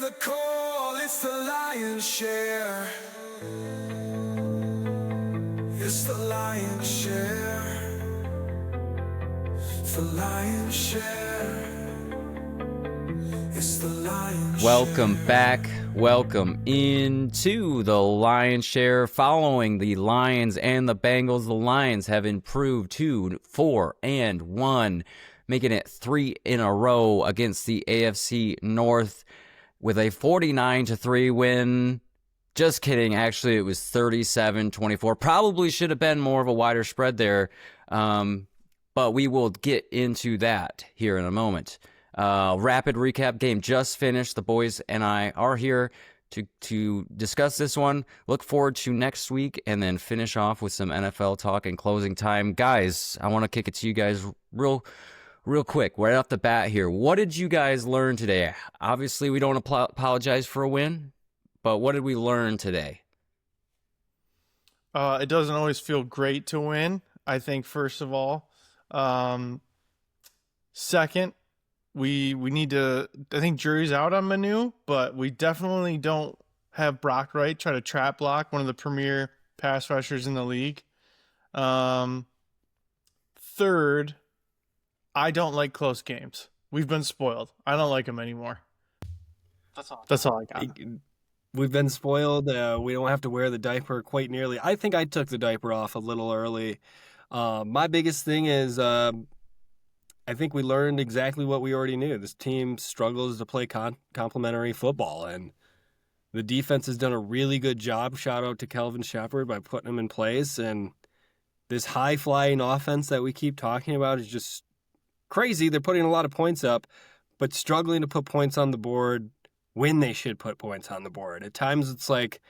the call, it's the lion's share. It's the lion's share. It's the lion's share. It's the lion's Welcome share. back. Welcome into the Lion's Share. Following the Lions and the Bengals, the Lions have improved to 4-1, making it 3 in a row against the AFC North with a 49-3 win. Just kidding. Actually, it was 37-24. Probably should have been more of a wider spread there, but we will get into that here in a moment. Rapid recap. Game just finished. The boys and I are here to discuss this one. Look forward to next week and then finish off with some NFL talk and closing time. Guys, I want to kick it to you guys real quick, right off the bat here. What did you guys learn today? Obviously, we don't apologize for a win, but what did we learn today? It doesn't always feel great to win, I think, first of all. Second, we need to, I think jury's out on Manu, but we definitely don't have Brock Wright try to trap block, one of the premier pass rushers in the league. Third, I don't like close games. We've been spoiled. I don't like them anymore. That's all I got. We've been spoiled. We don't have to wear the diaper quite nearly. I think I took the diaper off a little early. My biggest thing is I think we learned exactly what we already knew. This team struggles to play complementary football, and the defense has done a really good job. Shout out to Kelvin Shepard by putting him in place. And this high-flying offense that we keep talking about is just crazy. They're putting a lot of points up, but struggling to put points on the board when they should put points on the board. At times it's like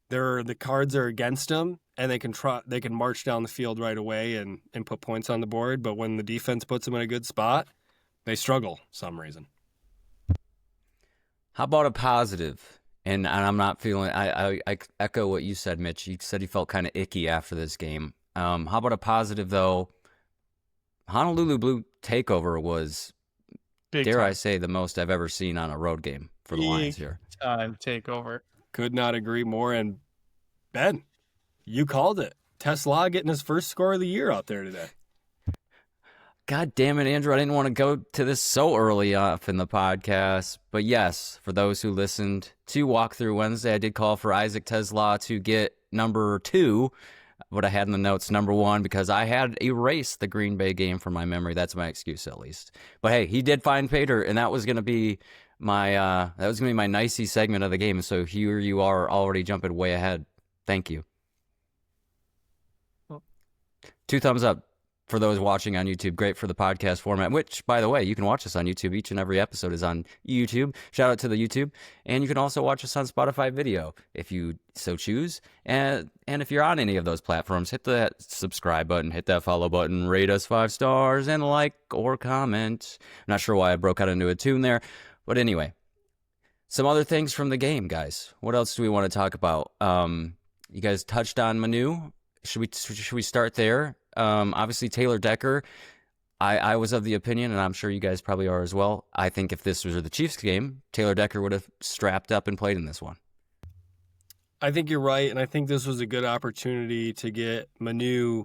the cards are against them, and they can march down the field right away and put points on the board. But when the defense puts them in a good spot, they struggle for some reason. How about a positive? And I'm not feeling, I echo what you said, Mitch. You said you felt kind of icky after this game. How about a positive, though? Honolulu Blue takeover was, dare I say, the most I've ever seen on a road game for the Lions here. Time takeover. Could not agree more. And Ben, you called it. Tesla getting his first score of the year out there today. God damn it, Andrew. I didn't want to go to this so early off in the podcast. But yes, for those who listened to Walkthrough Wednesday, I did call for Isaac Tesla to get number 2. What I had in the notes, number 1, because I had erased the Green Bay game from my memory. That's my excuse, at least. But hey, he did find Pater, and that was going to be my nicey segment of the game. So here you are, already jumping way ahead. Thank you. 2 thumbs up for those watching on YouTube. Great for the podcast format, which, by the way, you can watch us on YouTube. Each and every episode is on YouTube. Shout out to the YouTube. And you can also watch us on Spotify video if you so choose. And if you're on any of those platforms, hit that subscribe button, hit that follow button, rate us 5 stars, and like or comment. I'm not sure why I broke out into a tune there. But anyway, some other things from the game, guys. What else do we want to talk about? You guys touched on Manu. Should we start there? Obviously, Taylor Decker, I was of the opinion, and I'm sure you guys probably are as well, I think if this was the Chiefs game, Taylor Decker would have strapped up and played in this one. I think you're right, and I think this was a good opportunity to get Manu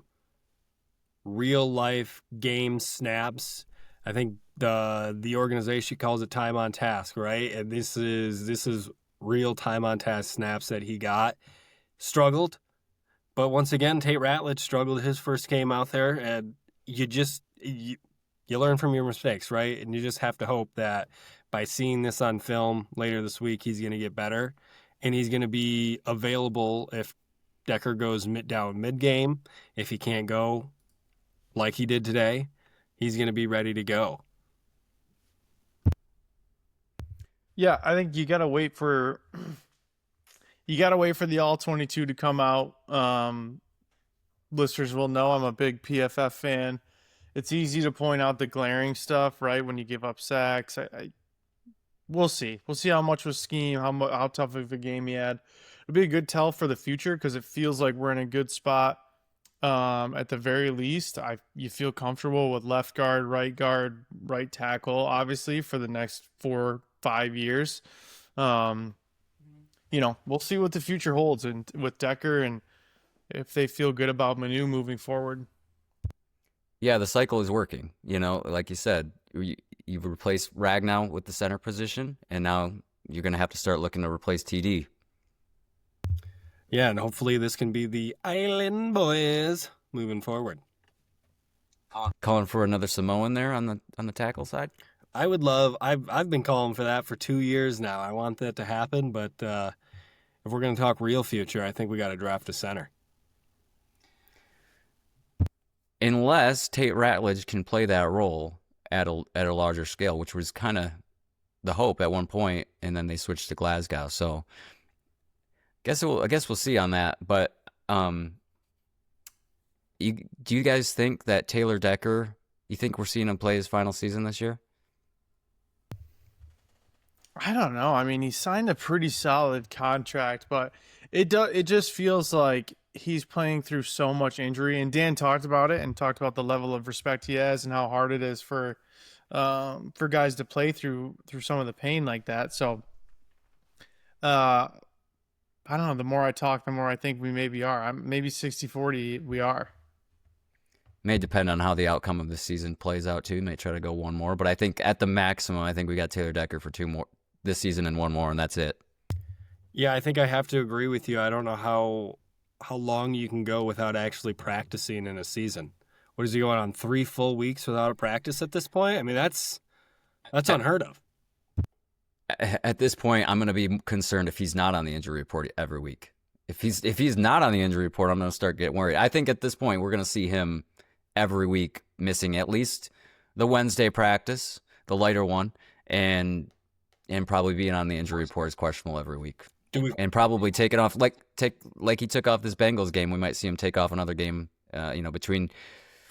real-life game snaps. I think the organization calls it time on task, right? And this is real time on task snaps that he got. Struggled. But once again, Tate Ratledge struggled his first game out there, and you learn from your mistakes, right? And you just have to hope that by seeing this on film later this week, he's going to get better, and he's going to be available if Decker goes down mid-game. If he can't go like he did today, he's going to be ready to go. Yeah, I think you gotta wait for the All-22 to come out. Listeners will know I'm a big PFF fan. It's easy to point out the glaring stuff, right? When you give up sacks, we'll see. We'll see how much was scheme, how tough of a game he had. It'll be a good tell for the future because it feels like we're in a good spot. At the very least, you feel comfortable with left guard, right tackle, obviously for the next 4-5 years. Um, we'll see what the future holds and with Decker and if they feel good about Manu moving forward. Yeah, the cycle is working. Like you said, you've replaced Ragnow with the center position, and now you're going to have to start looking to replace TD. Yeah, and hopefully this can be the Island Boys moving forward. Calling for another Samoan there on the tackle side. I would love. I've been calling for that for 2 years now. I want that to happen, but if we're going to talk real future, I think we got to draft a center. Unless Tate Ratledge can play that role at a larger scale, which was kind of the hope at one point, and then they switched to Glasgow. So, I guess we'll see on that. But do you guys think that Taylor Decker? You think we're seeing him play his final season this year? I don't know. I mean, he signed a pretty solid contract, but it just feels like he's playing through so much injury. And Dan talked about it and talked about the level of respect he has and how hard it is for guys to play through some of the pain like that. So, I don't know. The more I talk, the more I think we maybe are. Maybe 60-40 we are. May depend on how the outcome of this season plays out too. May try to go one more, but I think at the maximum, I think we got Taylor Decker for 2 more this season and 1 more, and that's it. Yeah, I think I have to agree with you. I don't know how long you can go without actually practicing in a season. What is he going on 3 full weeks without a practice at this point? I mean, that's unheard of. At this point, I'm going to be concerned if he's not on the injury report every week. If he's not on the injury report, I'm going to start getting worried. I think at this point, we're going to see him every week missing at least the Wednesday practice, the lighter one, and probably being on the injury report is questionable every week. And probably taking off like he took off this Bengals game. We might see him take off another game. Between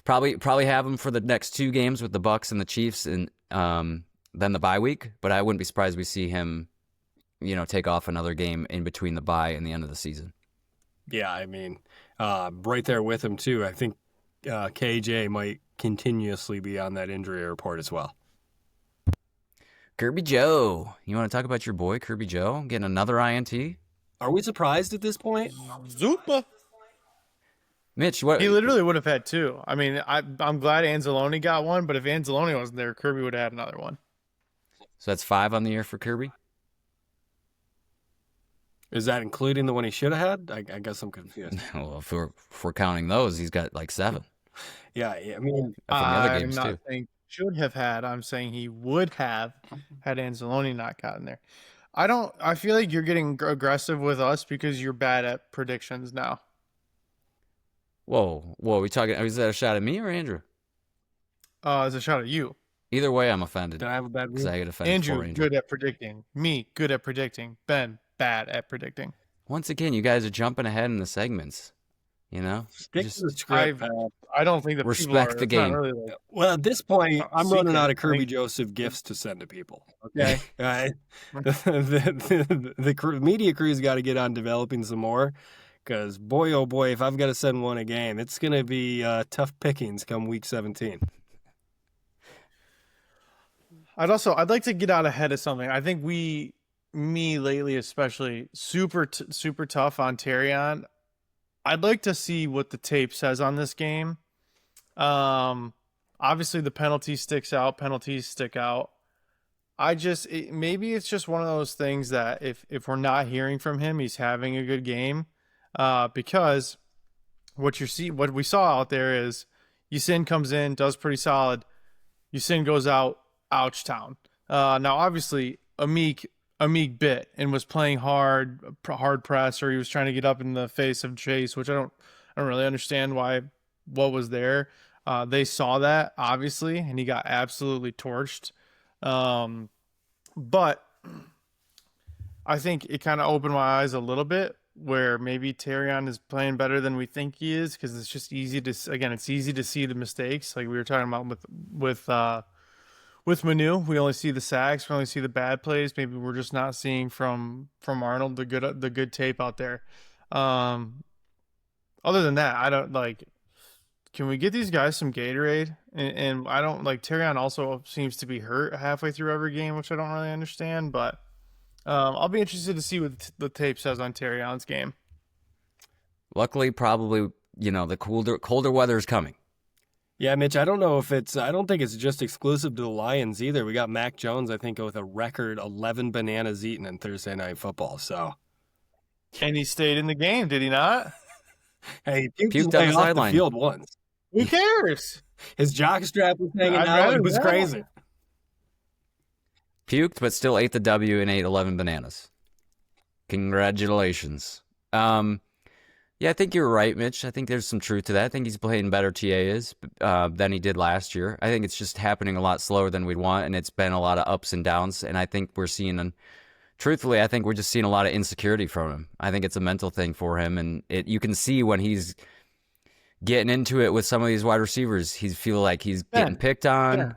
probably have him for the next 2 games with the Bucs and the Chiefs, and then the bye week. But I wouldn't be surprised we see him, take off another game in between the bye and the end of the season. Yeah, I mean, right there with him too. I think KJ might continuously be on that injury report as well. Kirby Joe. You want to talk about your boy, Kirby Joe, getting another INT? Are we surprised at this point? Zupa. Mitch, what? He literally would have had 2. I mean, I'm glad Anzalone got one, but if Anzalone wasn't there, Kirby would have had another one. So that's 5 on the year for Kirby? Is that including the one he should have had? I guess I'm confused. Well, if we're counting those, he's got like 7. Yeah, I mean, From the other I'm games not too. saying should have had. I'm saying he would have had Anzalone not gotten there. I feel like you're getting aggressive with us because you're bad at predictions now. Whoa, are we talking? Is that a shot at me or Andrew? It's a shot at you. Either way, I'm offended. did I have a bad Because read? I get offended Andrew, for Andrew. good at predicting. Me, good at predicting. Ben, bad at predicting. Once again, you guys are jumping ahead in the segments. Stick Just to the script, pal. I don't think that Respect the it's not game. really like, Well, at this point, I'm running secret. out of Kirby Thank- Joseph gifts to send to people. okay. The media crew's got to get on developing some more, because boy, oh boy, if I've got to send one a game, it's going to be tough pickings come week 17. I'd like to get out ahead of something. I think me lately especially super tough on Terrion. I'd like to see what the tape says on this game. Obviously the penalties stick out. Maybe it's just one of those things that if we're not hearing from him, he's having a good game. Because what we saw out there is Yasin comes in, does pretty solid. Yasin goes out, ouch town. Now obviously Amik bit and was playing hard press, or he was trying to get up in the face of Chase, which I don't really understand what was there. They saw that obviously, and he got absolutely torched. But I think it kind of opened my eyes a little bit, where maybe Terrion is playing better than we think he is, because it's just easy to see the mistakes, like we were talking about with Manu. We only see the sacks, we only see the bad plays. Maybe we're just not seeing from Arnold the good tape out there. Other than that, I don't like. Can we get these guys some Gatorade? And I don't like. Terrion also seems to be hurt halfway through every game, which I don't really understand. But I'll be interested to see what the tape says on Terrion's game. Luckily, probably, the colder weather is coming. Yeah, Mitch, I don't think it's just exclusive to the Lions either. We got Mac Jones, I think, with a record 11 bananas eaten in Thursday Night Football. So, And he stayed in the game, did he not? hey, Puked on the off sideline. the field once. Who cares? His jockstrap was hanging I'd out. rather It was that. crazy. Puked, but still ate the W and ate 11 bananas. Congratulations. Yeah, I think you're right, Mitch. I think there's some truth to that. I think he's playing better, TA is, than he did last year. I think it's just happening a lot slower than we'd want, and it's been a lot of ups and downs. And I think truthfully, I think we're just seeing a lot of insecurity from him. I think it's a mental thing for him, and you can see when he's getting into it with some of these wide receivers, he feel like he's getting picked on.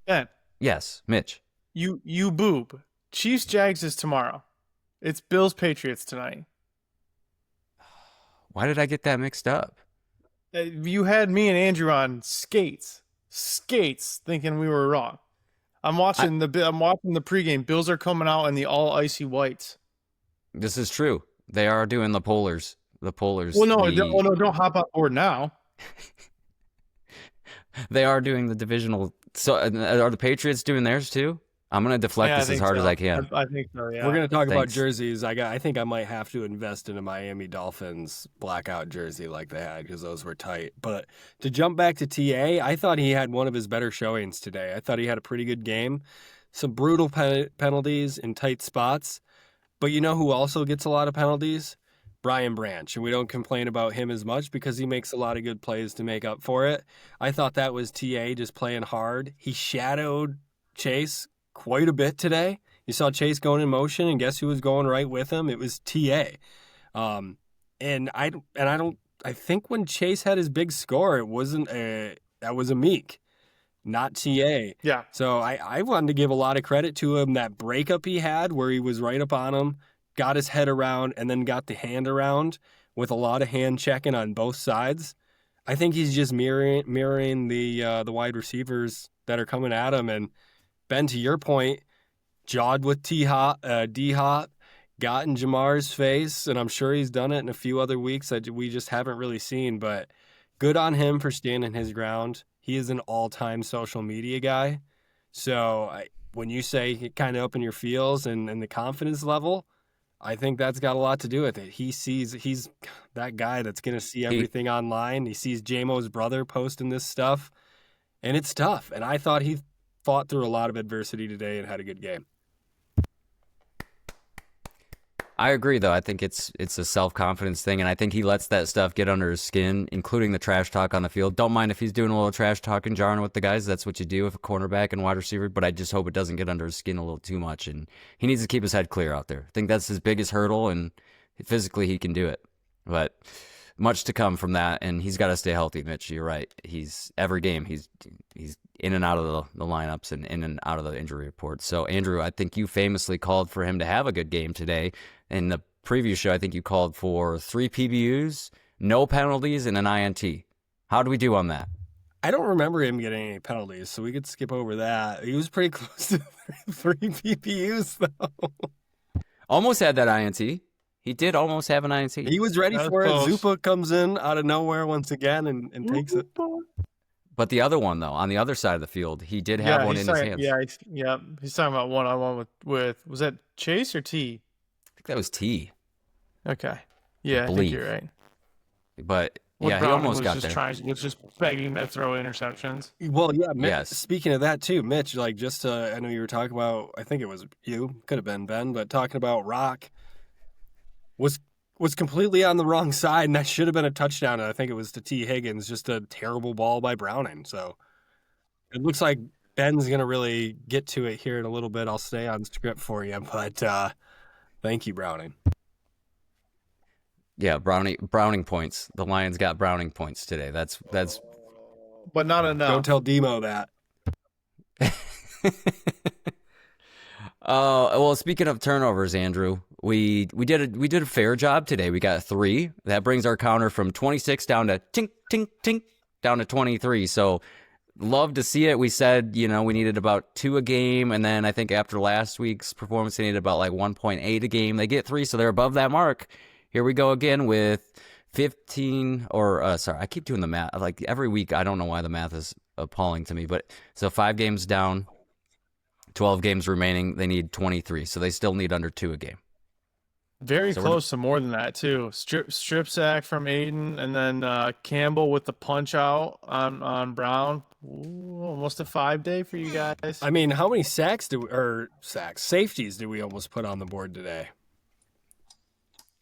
Ben, Yes, Mitch. you boob. Chiefs Jags is tomorrow. It's Bills Patriots tonight. Why did I get that mixed up? You had me and Andrew on skates, thinking we were wrong. I'm watching the pregame. Bills are coming out in the all icy whites. This is true. They are doing the polars. The polars. Well, no, don't hop on board now. They are doing the divisional. So are the Patriots doing theirs too? I'm going to deflect this as hard as I can. I think so, yeah. We're going to talk about Thanks. jerseys. I think I might have to invest in a Miami Dolphins blackout jersey like they had because those were tight. But to jump back to TA, I thought he had one of his better showings today. I thought he had a pretty good game. Some brutal penalties in tight spots. But you know who also gets a lot of penalties? Brian Branch. And we don't complain about him as much because he makes a lot of good plays to make up for it. I thought that was TA just playing hard. He shadowed Chase quite a bit today. You saw Chase going in motion, and guess who was going right with him? It was TA. I think when Chase had his big score, that was a Meek, not TA. Yeah. So I wanted to give a lot of credit to him. That breakup he had where he was right up on him, got his head around, and then got the hand around with a lot of hand checking on both sides. I think he's just mirroring the wide receivers that are coming at him. And Ben, to your point, jawed with D-Hop, got in Jamar's face, and I'm sure he's done it in a few other weeks that we just haven't really seen. But good on him for standing his ground. He is an all-time social media guy. So when you say kind of up in your feels and the confidence level, I think that's got a lot to do with it. He's that guy that's going to see everything online. He sees J-Mo's brother posting this stuff, and it's tough. And I thought he fought through a lot of adversity today and had a good game. I agree, though. I think it's a self-confidence thing, and I think he lets that stuff get under his skin, including the trash talk on the field. Don't mind if he's doing a little trash talking, jarring with the guys. That's what you do with a cornerback and wide receiver, but I just hope it doesn't get under his skin a little too much, and he needs to keep his head clear out there. I think that's his biggest hurdle, and physically he can do it. But much to come from that, and he's got to stay healthy, Mitch. You're right. Every game he's in and out of the lineups and in and out of the injury report. So, Andrew, I think you famously called for him to have a good game today. In the preview show, I think you called for 3 PBUs, no penalties, and an INT. How do we do on that? I don't remember him getting any penalties, so we could skip over that. He was pretty close to 3 PPUs, though. Almost had that INT. He did almost have an INT. He was ready That was for it. close. Zupa comes in out of nowhere once again and takes it. But the other one, though, on the other side of the field, he did have one in his hands. He's talking about one-on-one with was that Chase or T? I think that was T. Okay. Yeah, I think believe. you're right. But, When yeah, he Browning almost got was there. was just begging to throw interceptions. Well, yeah, Mitch, Yes. speaking of that too, Mitch, like I know you were talking about, I think it was you, could have been Ben, but talking about Rock was completely on the wrong side, and that should have been a touchdown, and I think it was to T. Higgins, just a terrible ball by Browning. So it looks like Ben's going to really get to it here in a little bit. I'll stay on script for you, but thank you, Browning. Yeah, Browning points. The Lions got Browning points today. That's But not enough. Don't tell Demo that. Well, speaking of turnovers, Andrew, we did a fair job today. We got 3. That brings our counter from 26 down to tink tink tink down to 23. So love to see it. We said, we needed about 2 a game, and then I think after last week's performance, they needed about like 1.8 a game. They get 3, so they're above that mark. Here we go again with 15, sorry, I keep doing the math. Like every week, I don't know why the math is appalling to me, but so 5 games down, 12 games remaining. They need 23, so they still need under 2 a game. Very close to more than that too. Strip sack from Aiden, and then Campbell with the punch out on Brown. Ooh, almost a 5-day for you guys. I mean, how many safeties do we almost put on the board today?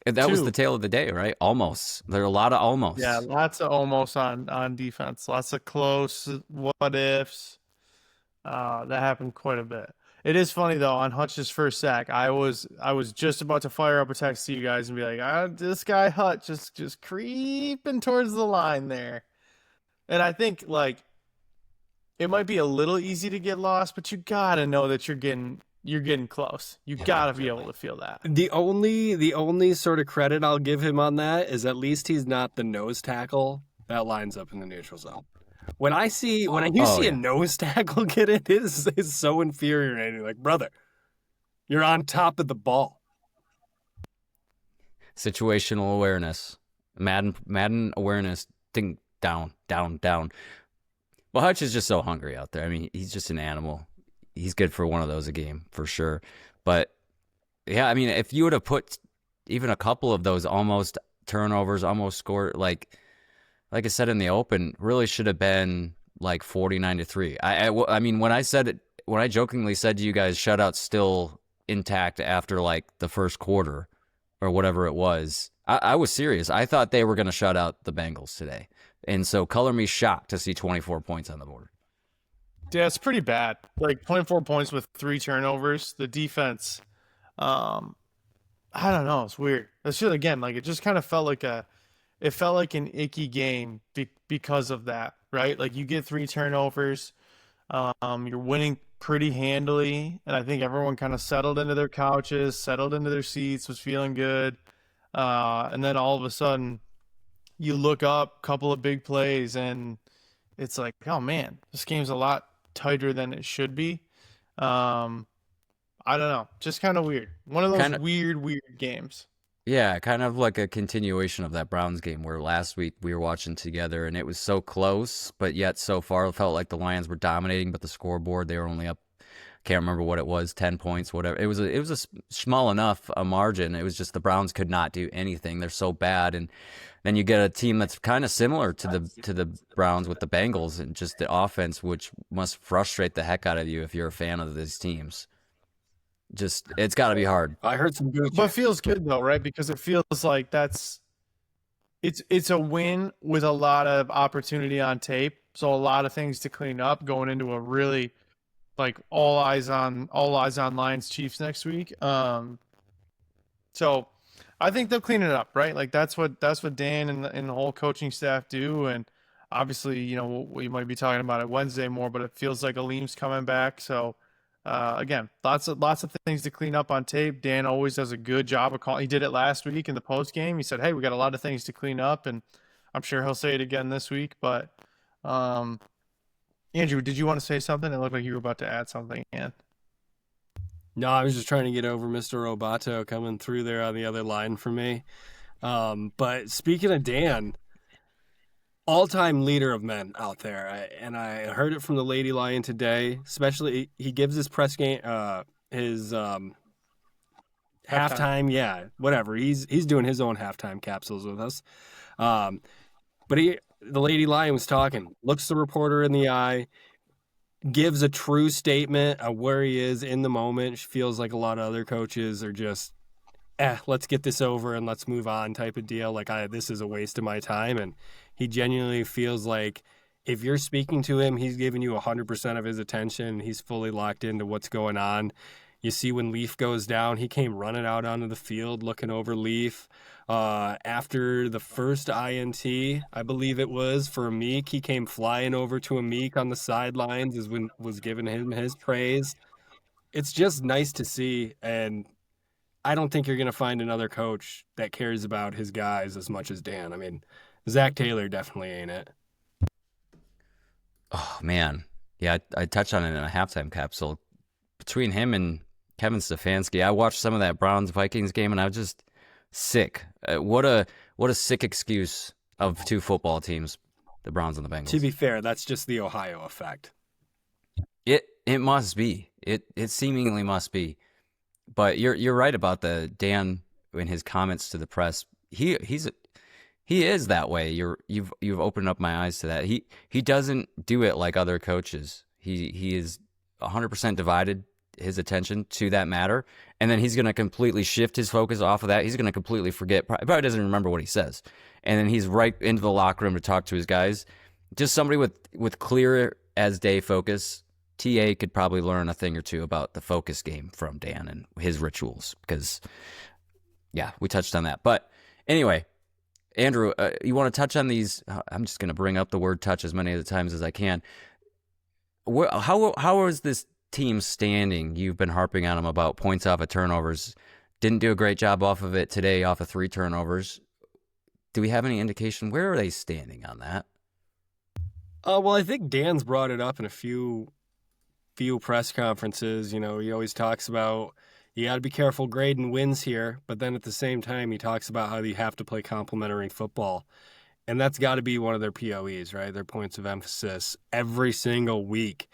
That was 2. the tale of the day, right? Almost. There are a lot of almost. Yeah, lots of almost on defense. Lots of close what ifs. That happened quite a bit. It is funny though, on Hutch's first sack, I was just about to fire up a text to you guys and be like, this guy Hutch just creeping towards the line there. And I think like it might be a little easy to get lost, but you gotta know that you're getting close. You gotta be able to feel that. The only sort of credit I'll give him on that is at least he's not the nose tackle that lines up in the neutral zone. When you see a nose tackle get it, it's so infuriating. Like, brother, you're on top of the ball. Situational awareness, Madden awareness. Think down. Well, Hutch is just so hungry out there. I mean, he's just an animal. He's good for one of those a game for sure. But yeah, I mean, if you would have put even a couple of those almost turnovers, almost scored, like I said in the open, really should have been like 49-3. I mean, when I jokingly said to you guys, shutout still intact after like the first quarter or whatever it was, I was serious. I thought they were going to shut out the Bengals today. And so color me shocked to see 24 points on the board. Yeah, it's pretty bad. Like 24 points with 3 turnovers. The defense, I don't know. It's weird. It's just, again, like it just kind of felt like an icky game because of that, right? Like you get 3 turnovers, you're winning pretty handily, and I think everyone kind of settled into their couches, settled into their seats, was feeling good, and then all of a sudden, you look up, couple of big plays, and it's like, oh man, this game's a lot tighter than it should be. I don't know, just kind of weird. One of those weird games. Yeah, kind of like a continuation of that Browns game where last week we were watching together and it was so close, but yet so far it felt like the Lions were dominating, but the scoreboard, they were only up, can't remember what it was, 10 points, whatever. It was a small enough a margin. It was just the Browns could not do anything. They're so bad. And then you get a team that's kind of similar to the Browns with the Bengals and just the offense, which must frustrate the heck out of you if you're a fan of these teams. Just, it's got to be hard. I heard some good, but it feels good though, right? Because it feels like it's a win with a lot of opportunity on tape. So a lot of things to clean up going into a really like all eyes on Lions Chiefs next week. So I think they'll clean it up, right? Like that's what Dan and the whole coaching staff do. And obviously, we might be talking about it Wednesday more, but it feels like Aleem's coming back. So again, lots of things to clean up on tape. Dan always does a good job of calling. He did it last week in the post game. He said, "Hey, we got a lot of things to clean up," and I'm sure he'll say it again this week. But Andrew, did you want to say something? It looked like you were about to add something, Ian. No, I was just trying to get over Mr. Roboto coming through there on the other line for me. But speaking of Dan, all-time leader of men out there, and I heard it from the Lady Lion today. Especially, he gives his press game, his halftime. Yeah, whatever. He's doing his own halftime capsules with us. But the Lady Lion was talking, looks the reporter in the eye, gives a true statement of where he is in the moment. She feels like a lot of other coaches are just, let's get this over and let's move on type of deal. Like, this is a waste of my time. And he genuinely feels like if you're speaking to him, he's giving you 100% of his attention. He's fully locked into what's going on. You see when Leaf goes down, he came running out onto the field looking over Leaf. After the first INT, I believe it was, for Amik, he came flying over to Amik on the sidelines was giving him his praise. It's just nice to see, and I don't think you're going to find another coach that cares about his guys as much as Dan. I mean, Zach Taylor definitely ain't it. Oh man, yeah, I touched on it in a halftime capsule. Between him and Kevin Stefanski, I watched some of that Browns Vikings game, and I was just sick. What a sick excuse of two football teams, the Browns and the To Bengals. be fair, that's just the Ohio effect. It must be. It seemingly must be. But you're right about the Dan in his comments to the press. He is that way. You've opened up my eyes to that. He doesn't do it like other coaches. He is 100% divided his attention to that matter, and then he's going to completely shift his focus off of that. He's going to completely forget. Probably doesn't remember what he says, and then he's right into the locker room to talk to his guys. Just somebody with clear as day focus. TA could probably learn a thing or two about the focus game from Dan and his rituals because, yeah, we touched on that. But anyway, Andrew, you want to touch on these? I'm just going to bring up the word touch as many of the times as I can. How is this team standing? You've been harping on them about points off of turnovers. Didn't do a great job off of it today, off of 3 turnovers. Do we have any indication? Where are they standing on that? Well, I think Dan's brought it up in a few press conferences. You know, he always talks about you got to be careful grading wins here, but then at the same time, he talks about how you have to play complementary football. And that's got to be one of their POEs, right? Their points of emphasis every single week.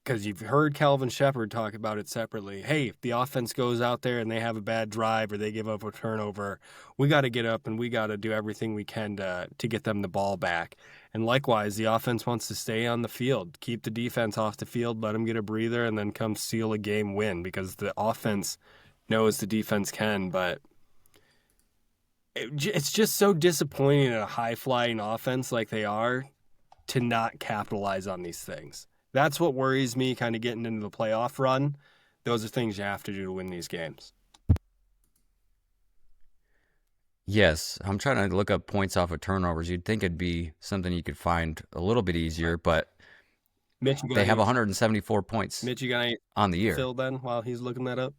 Because you've heard Calvin Shepard talk about it separately. Hey, if the offense goes out there and they have a bad drive or they give up a turnover, we got to get up and we got to do everything we can to get them the ball back. And likewise, the offense wants to stay on the field, keep the defense off the field, let them get a breather, and then come seal a game win because the offense knows the defense can. But it's just so disappointing in a high-flying offense like they are to not capitalize on these things. That's what worries me kind of getting into the playoff run. Those are things you have to do to win these games. Yes, I'm trying to look up points off of turnovers. You'd think it'd be something you could find a little bit easier, but Mitch, they have 174 points Mitch, you got any on the year. Phil then while he's looking that up?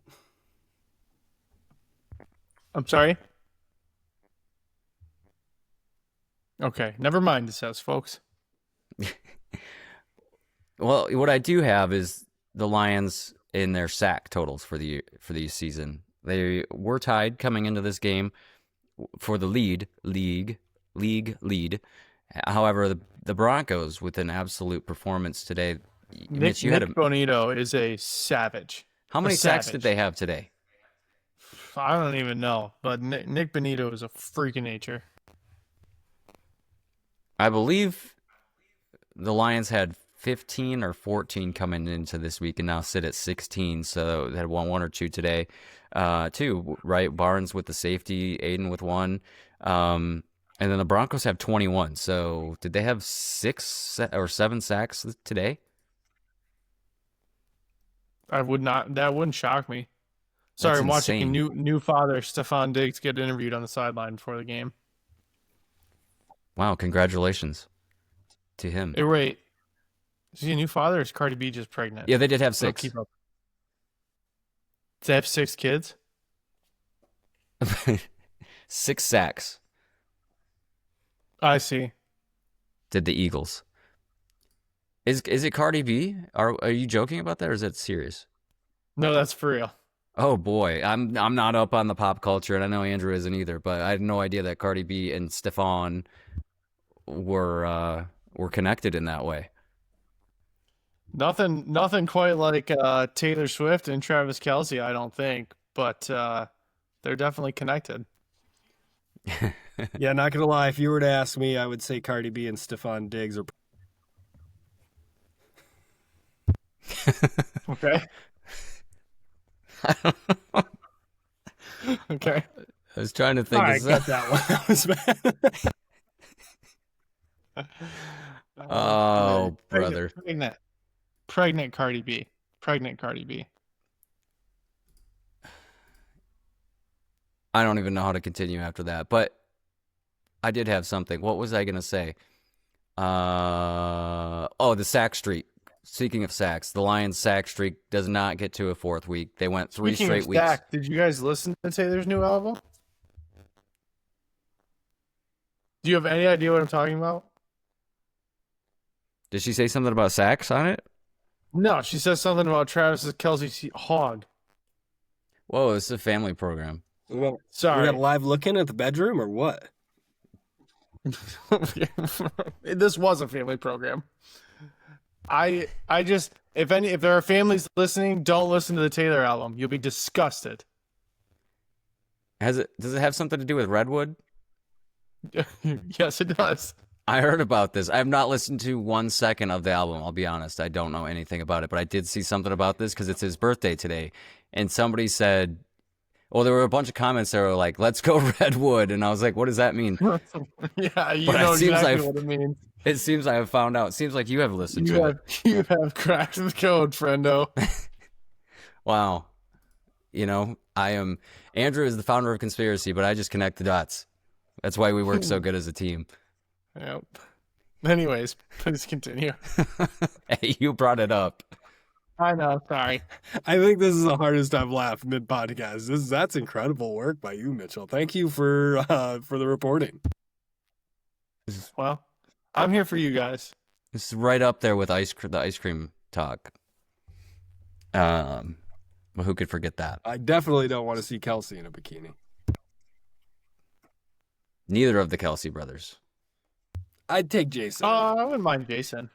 I'm sorry. Okay, never mind. It says, folks. Well, what I do have is the Lions in their sack totals for the season. They were tied coming into this game for the league lead. However, the Broncos with an absolute performance today. Mitch, you Nick had Bonito is a savage. how many sacks savage. did they have today? I don't even know, but Nick Bonito is a freak of nature. I believe the Lions had 15 or 14 coming into this week and now sit at 16. So they had one or two today. Two, right? Barnes with the safety, Aiden with one. And then the Broncos have 21. So did they have 6 or 7 sacks today? That wouldn't shock me. Sorry, That's I'm watching insane. new father Stephon Diggs get interviewed on the sideline before the game. Wow, congratulations to him. Hey, wait. Is he a new father or is Cardi B just pregnant? Yeah, they did have They'll 6. keep up. Does they have 6 kids? 6 sacks I see. did the Eagles. Is it Cardi B? Are you joking about that or is that serious? No, that's for real. Oh boy, I'm not up on the pop culture, and I know Andrew isn't either. But I had no idea that Cardi B and Stephon were connected in that way. Nothing quite like Taylor Swift and Travis Kelce, I don't think, but they're definitely connected. Yeah, not gonna lie. If you were to ask me, I would say Cardi B and Stephon Diggs are. Okay. Okay. I was trying to think. All right, got that one. That was bad. Oh, brother. Pregnant Cardi B. Pregnant Cardi B. I don't even know how to continue after that. But I did have something. What was I gonna say? The sack streak. Speaking of sacks, the Lions' sack streak does not get to a 4th week. They went 3 Speaking straight of weeks. Dak, did you guys listen to Taylor's new album? Do you have any idea what I'm talking about? Did she say something about sacks on it? No, she says something about Travis Kelsey's hog. Whoa, it's a family program. We got Sorry. a live look in at the bedroom or what? This was a family program. I just if there are families listening, don't listen to the Taylor album. You'll be disgusted. Does it have something to do with Redwood? Yes, it does. I heard about this. I have not listened to 1 second of the album. I'll be honest. I don't know anything about it, but I did see something about this because it's his birthday today. And somebody said, well, there were a bunch of comments that were like, let's go Redwood. And I was like, what does that mean? Yeah, you But it know seems exactly like- what it means. It seems I have found out. It seems like you have listened to it. You have cracked the code, friendo. Wow. You know, Andrew is the founder of Conspiracy, but I just connect the dots. That's why we work so good as a team. Yep. Anyways, please continue. Hey, you brought it up. I know, sorry. I think this is the hardest I've laughed mid podcast. That's incredible work by you, Mitchell. Thank you for the reporting. Well, I'm here for you guys. This is right up there with the ice cream talk. Well, who could forget that? I definitely don't want to see Kelsey in a bikini. Neither of the Kelsey brothers. I'd take Jason. I wouldn't mind Jason.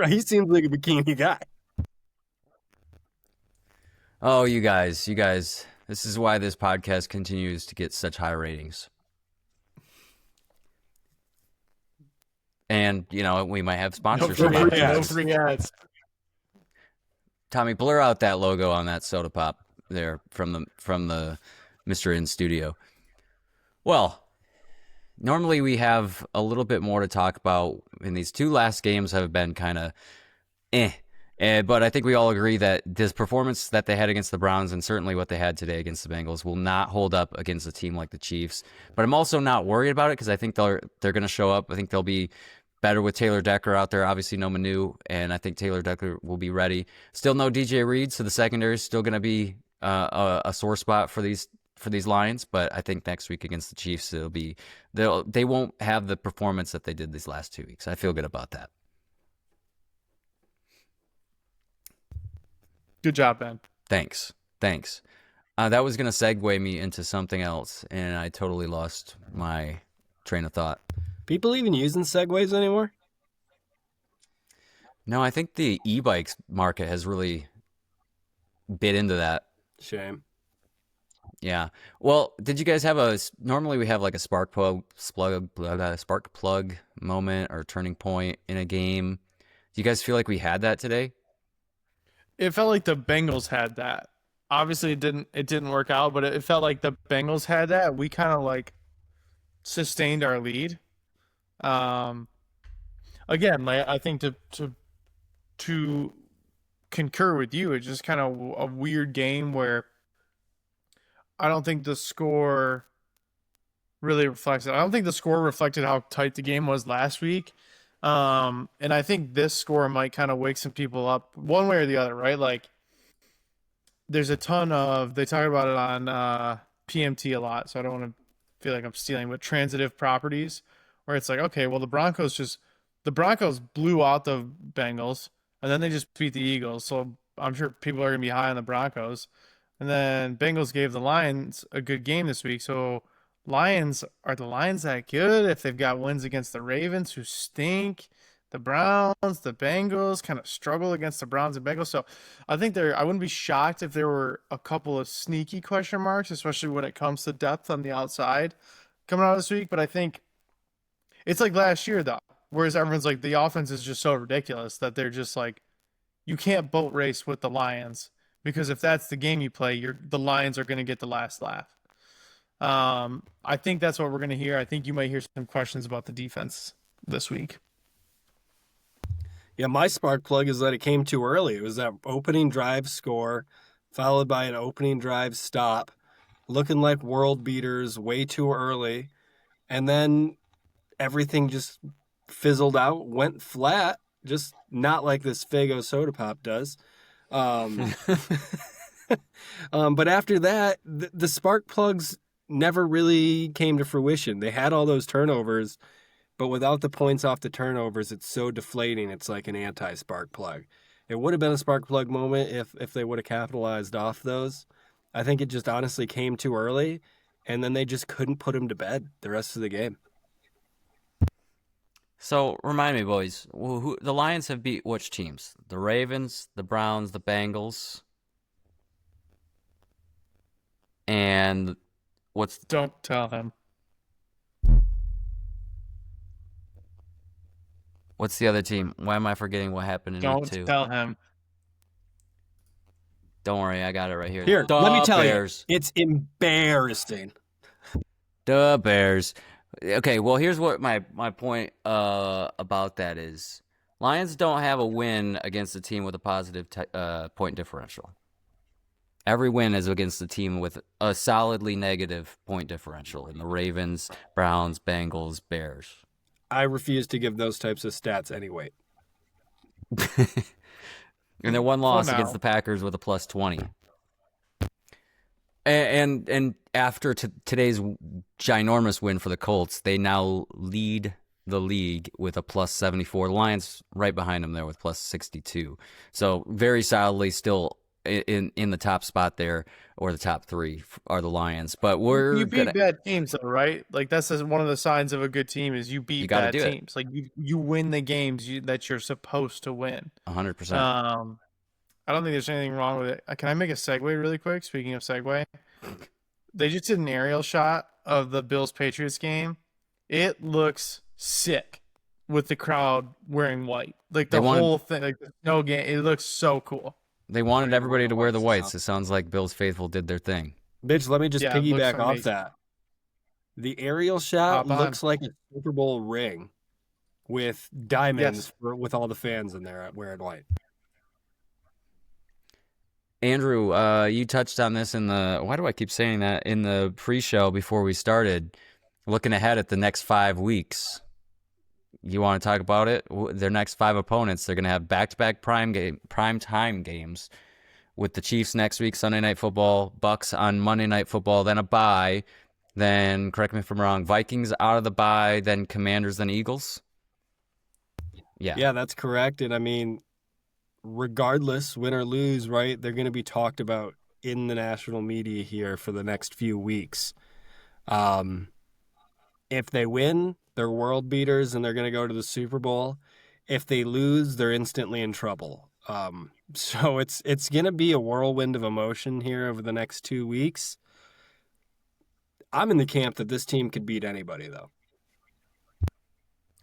He seems like a bikini guy. Oh, you guys. This is why this podcast continues to get such high ratings. And, you know, we might have sponsorship. No opportunities. free ads. Tommy, blur out that logo on that soda pop there from the Mr. In studio. Well, normally we have a little bit more to talk about, and these two last games have been kind of but I think we all agree that this performance that they had against the Browns and certainly what they had today against the Bengals will not hold up against a team like the Chiefs. But I'm also not worried about it because I think they're going to show up. I think they'll be better with Taylor Decker out there. Obviously, no Manu, and I think Taylor Decker will be ready. Still no DJ Reed, so the secondary is still going to be a sore spot for these Lions. But I think next week against the Chiefs, they won't have the performance that they did these last 2 weeks. I feel good about that. Good job, Ben. Thanks. That was going to segue me into something else, and I totally lost my train of thought. People even using Segways anymore? No, I think the e-bikes market has really bit into that. Shame. Yeah. Well, did you guys have normally we have like a spark plug moment or turning point in a game. Do you guys feel like we had that today? It felt like the Bengals had that. Obviously, it didn't work out, but it felt like the Bengals had that. We kind of like sustained our lead. Again, like I think to concur with you, it's just kind of a weird game where I don't think the score really reflects it. I don't think the score reflected how tight the game was last week. And I think this score might kind of wake some people up one way or the other, right? Like there's a ton of, they talk about it on PMT a lot, so I don't want to feel like I'm stealing, but transitive properties where it's like, okay, well the Broncos blew out the Bengals and then they just beat the Eagles. So I'm sure people are going to be high on the Broncos. And then Bengals gave the Lions a good game this week. So are the Lions that good if they've got wins against the Ravens who stink? The Browns, the Bengals kind of struggle against the Browns and Bengals. So I think I wouldn't be shocked if there were a couple of sneaky question marks, especially when it comes to depth on the outside coming out this week. But I think it's like last year though, whereas everyone's like the offense is just so ridiculous that they're just like, you can't boat race with the Lions because if that's the game you play, the Lions are going to get the last laugh. I think that's what we're going to hear. I think you might hear some questions about the defense this week. Yeah, my spark plug is that it came too early. It was that opening drive score followed by an opening drive stop, looking like world beaters way too early. And then everything just fizzled out, went flat, just not like this Faygo soda pop does. But after that, the spark plugs never really came to fruition. They had all those turnovers, but without the points off the turnovers, it's so deflating. It's like an anti-spark plug. It would have been a spark plug moment if they would have capitalized off those. I think it just honestly came too early, and then they just couldn't put him to bed the rest of the game. So remind me, boys, who the Lions have beat which teams? The Ravens, the Browns, the Bengals, and Don't tell him. what's the other team? Why am I forgetting what happened in Don't week 2? tell him. Don't worry, I got it right here. Here, The let me tell Bears. you, it's embarrassing. The Bears. Okay, well, here's what my point about that is. Lions don't have a win against a team with a positive point differential. Every win is against a team with a solidly negative point differential in the Ravens, Browns, Bengals, Bears. I refuse to give those types of stats any weight. And their one loss now. against the Packers with a plus 20. And after today's ginormous win for the Colts, they now lead the league with a plus 74. The Lions right behind them there with plus 62. So very solidly still in the top spot there, or the top 3 are the Lions. But You beat bad teams, though, right? Like that's one of the signs of a good team is you beat gotta bad do it. teams. Like you win the games that you're supposed to win. 100%. I don't think there's anything wrong with it. Can I make a segue really quick? Speaking of segue, they just did an aerial shot of the Bills-Patriots game. It looks sick with the crowd wearing white. Like the whole thing, like no game. It looks so cool. They wanted everybody to wear the whites. It sounds like Bills faithful did their thing. Bitch, let me just Yeah, it looks piggyback off amazing. that. The aerial shot Hop on. looks like a Super Bowl ring with diamonds with all the fans in there wearing white. Andrew, you touched on this in the, why do I keep saying that, in the pre-show before we started, looking ahead at the next 5 weeks. You want to talk about it? Their next 5 opponents, they're going to have back-to-back prime time games with the Chiefs next week, Sunday Night Football, Bucks on Monday Night Football, then a bye, then, correct me if I'm wrong, Vikings out of the bye, then Commanders, then Eagles? Yeah, that's correct. And I mean, regardless, win or lose, right, they're going to be talked about in the national media here for the next few weeks. If they win, they're world beaters and they're going to go to the Super Bowl. If they lose, they're instantly in trouble. So it's going to be a whirlwind of emotion here over the next 2 weeks. I'm in the camp that this team could beat anybody, though.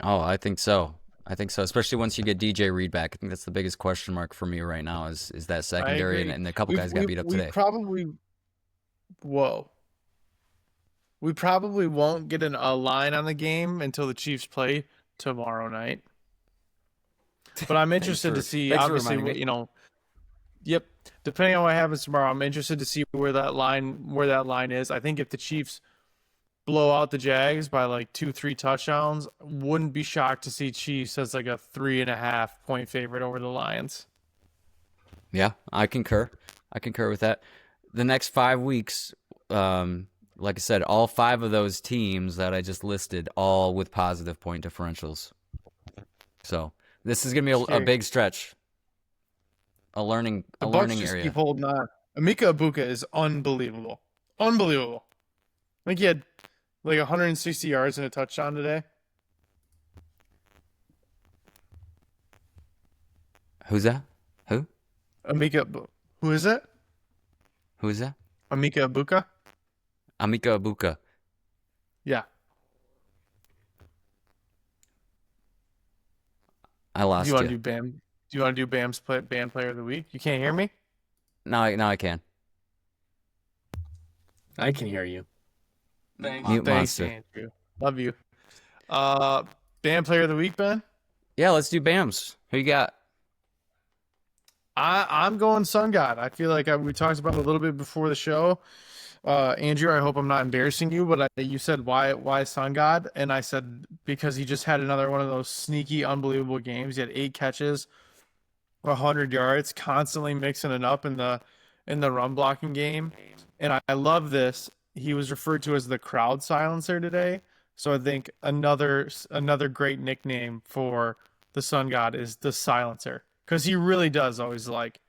Oh, I think so. Especially once you get DJ Reed back. I think that's the biggest question mark for me right now is that secondary, agree. and a couple guys got beat up today. We probably won't get a line on the game until the Chiefs play tomorrow night. But I'm interested to see, thanks for obviously, reminding me. Yep. Depending on what happens tomorrow, I'm interested to see where that line is. I think if the Chiefs blow out the Jags by like 2-3 touchdowns, wouldn't be shocked to see Chiefs as like a 3.5 point favorite over the Lions. Yeah, I concur with that. The next 5 weeks, like I said, all 5 of those teams that I just listed, all with positive point differentials. So this is gonna be a big stretch, a learning Bucks just area. keep holding on. Emeka Ibuka is unbelievable. I think he had like 160 yards and a touchdown today. Who's that? Who? Who is it? Who is that? Emeka Ibuka? Emeka Ibuka. Yeah. I lost Do you want to you. do Bam? Do you want to do Bam's band player of the week? You can't hear me? Now I can. I can hear you. Mute Thanks, monster. Andrew. Love you. Band player of the week, Ben? Yeah, let's do Bams. Who you got? I'm going Sun God. I feel like we talked about it a little bit before the show. Andrew, I hope I'm not embarrassing you, but you said why Sun God, and I said because he just had another one of those sneaky, unbelievable games. He had 8 catches, 100 yards, constantly mixing it up in the run blocking game. And I love this. He was referred to as the crowd silencer today. So I think another great nickname for the Sun God is the Silencer, because he really does always like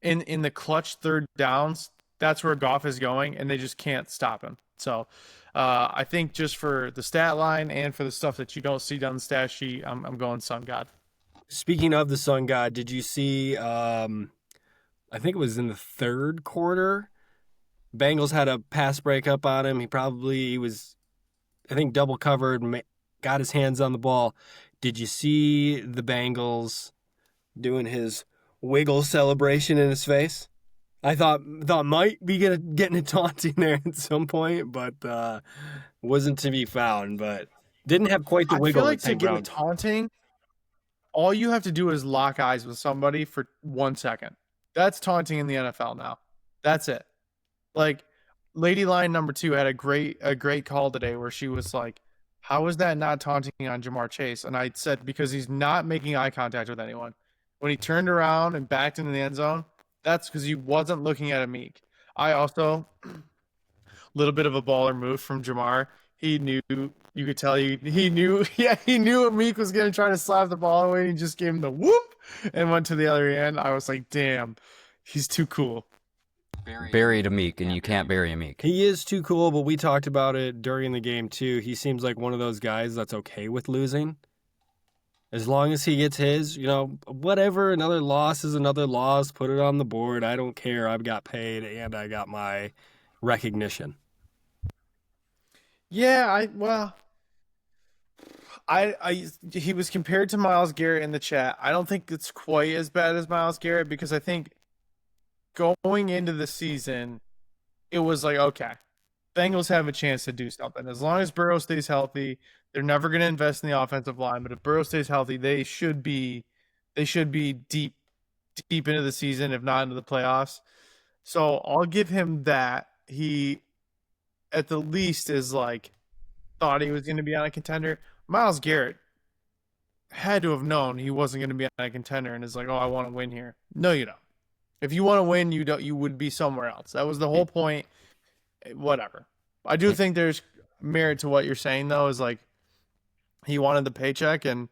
in the clutch third downs. That's where Goff is going, and they just can't stop him. So I think just for the stat line and for the stuff that you don't see down the stat sheet, I'm going Sun God. Speaking of the Sun God, did you see? I think it was in the third quarter. Bengals had a pass breakup on him. He was, I think, double covered, got his hands on the ball. Did you see the Bengals doing his wiggle celebration in his face? I thought might be getting a taunting there at some point, but wasn't to be found. But didn't have quite the I wiggle. feel like that to St. get a Brown. taunting, all you have to do is lock eyes with somebody for 1 second. That's taunting in the NFL now. That's it. Like Lady Lion number 2 had a great call today where she was like, "How is that not taunting on Jamar Chase?" And I said, because he's not making eye contact with anyone. When he turned around and backed into the end zone, that's because he wasn't looking at Amik. I also, little bit of a baller move from Jamar. He knew, you could tell he knew, yeah, he knew Amik was going to try to slap the ball away. He just gave him the whoop and went to the other end. I was like, damn, he's too cool. Buried Amik, and you can't bury Amik. He is too cool, but we talked about it during the game too. He seems like one of those guys that's okay with losing. As long as he gets his, whatever, another loss is another loss. Put it on the board. I don't care. I've got paid and I got my recognition. Yeah, he was compared to Myles Garrett in the chat. I don't think it's quite as bad as Myles Garrett, because I think going into the season, it was like, okay, Bengals have a chance to do something. As long as Burrow stays healthy, they're never going to invest in the offensive line, but if Burrow stays healthy, they should be deep into the season, if not into the playoffs. So I'll give him that. He at the least is like thought he was going to be on a contender. Myles Garrett had to have known he wasn't going to be on a contender and is like, "Oh, I want to win here." No, you don't. If you want to win, you would be somewhere else. That was the whole point. Whatever. I do think there's merit to what you're saying, though, is like he wanted the paycheck, and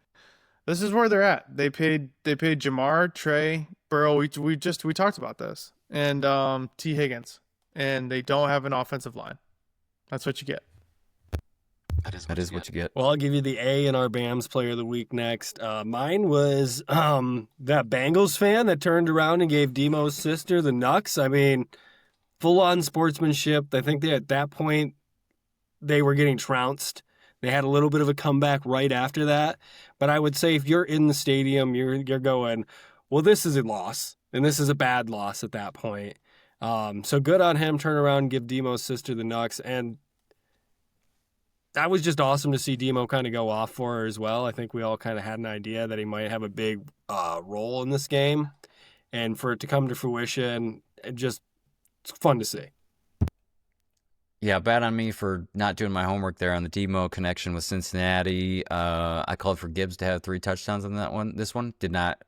this is where they're at. They paid Jamar, Trey, Burrow. We talked about this, and T. Higgins, and they don't have an offensive line. That's what you get. That is what you get. Well, I'll give you the A in our BAMS Player of the Week next. Mine was that Bengals fan that turned around and gave Demo's sister the Nux. I mean, full-on sportsmanship. I think at that point they were getting trounced. They had a little bit of a comeback right after that. But I would say if you're in the stadium, you're going, well, this is a loss, and this is a bad loss at that point. So good on him. Turn around and give Demo's sister the Nux. And that was just awesome to see Demo kind of go off for her as well. I think we all kind of had an idea that he might have a big role in this game. And for it to come to fruition, it's fun to see. Yeah, bad on me for not doing my homework there on the Demo connection with Cincinnati. I called for Gibbs to have 3 touchdowns on that one. This one did not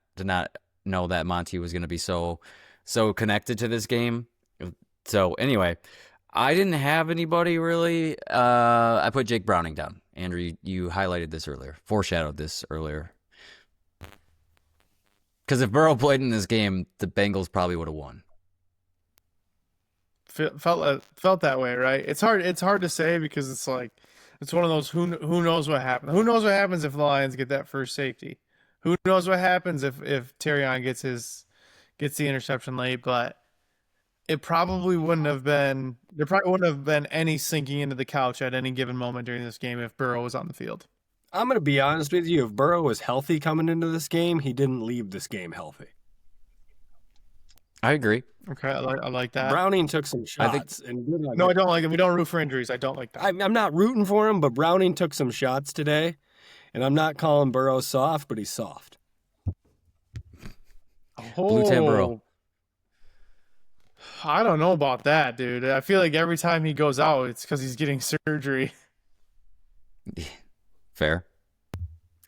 know that Monty was going to be so connected to this game. So anyway, I didn't have anybody really. I put Jake Browning down. Andrew, you highlighted this earlier, foreshadowed this earlier. Because if Burrow played in this game, the Bengals probably would have won. Felt that way, right? It's hard to say, because it's like it's one of those who knows what happens. Who knows what happens if the Lions get that first safety? Who knows what happens if Terrion gets the interception late? But it probably wouldn't have been. There probably wouldn't have been any sinking into the couch at any given moment during this game if Burrow was on the field. I'm going to be honest with you. If Burrow was healthy coming into this game, he didn't leave this game healthy. I agree. Okay, I like that. Browning took some shots. I don't like it. We don't root for injuries. I don't like that. I'm not rooting for him, but Browning took some shots today. And I'm not calling Burrow soft, but he's soft. Blue Tan Burrow. I don't know about that, dude. I feel like every time he goes out, it's because he's getting surgery. Fair.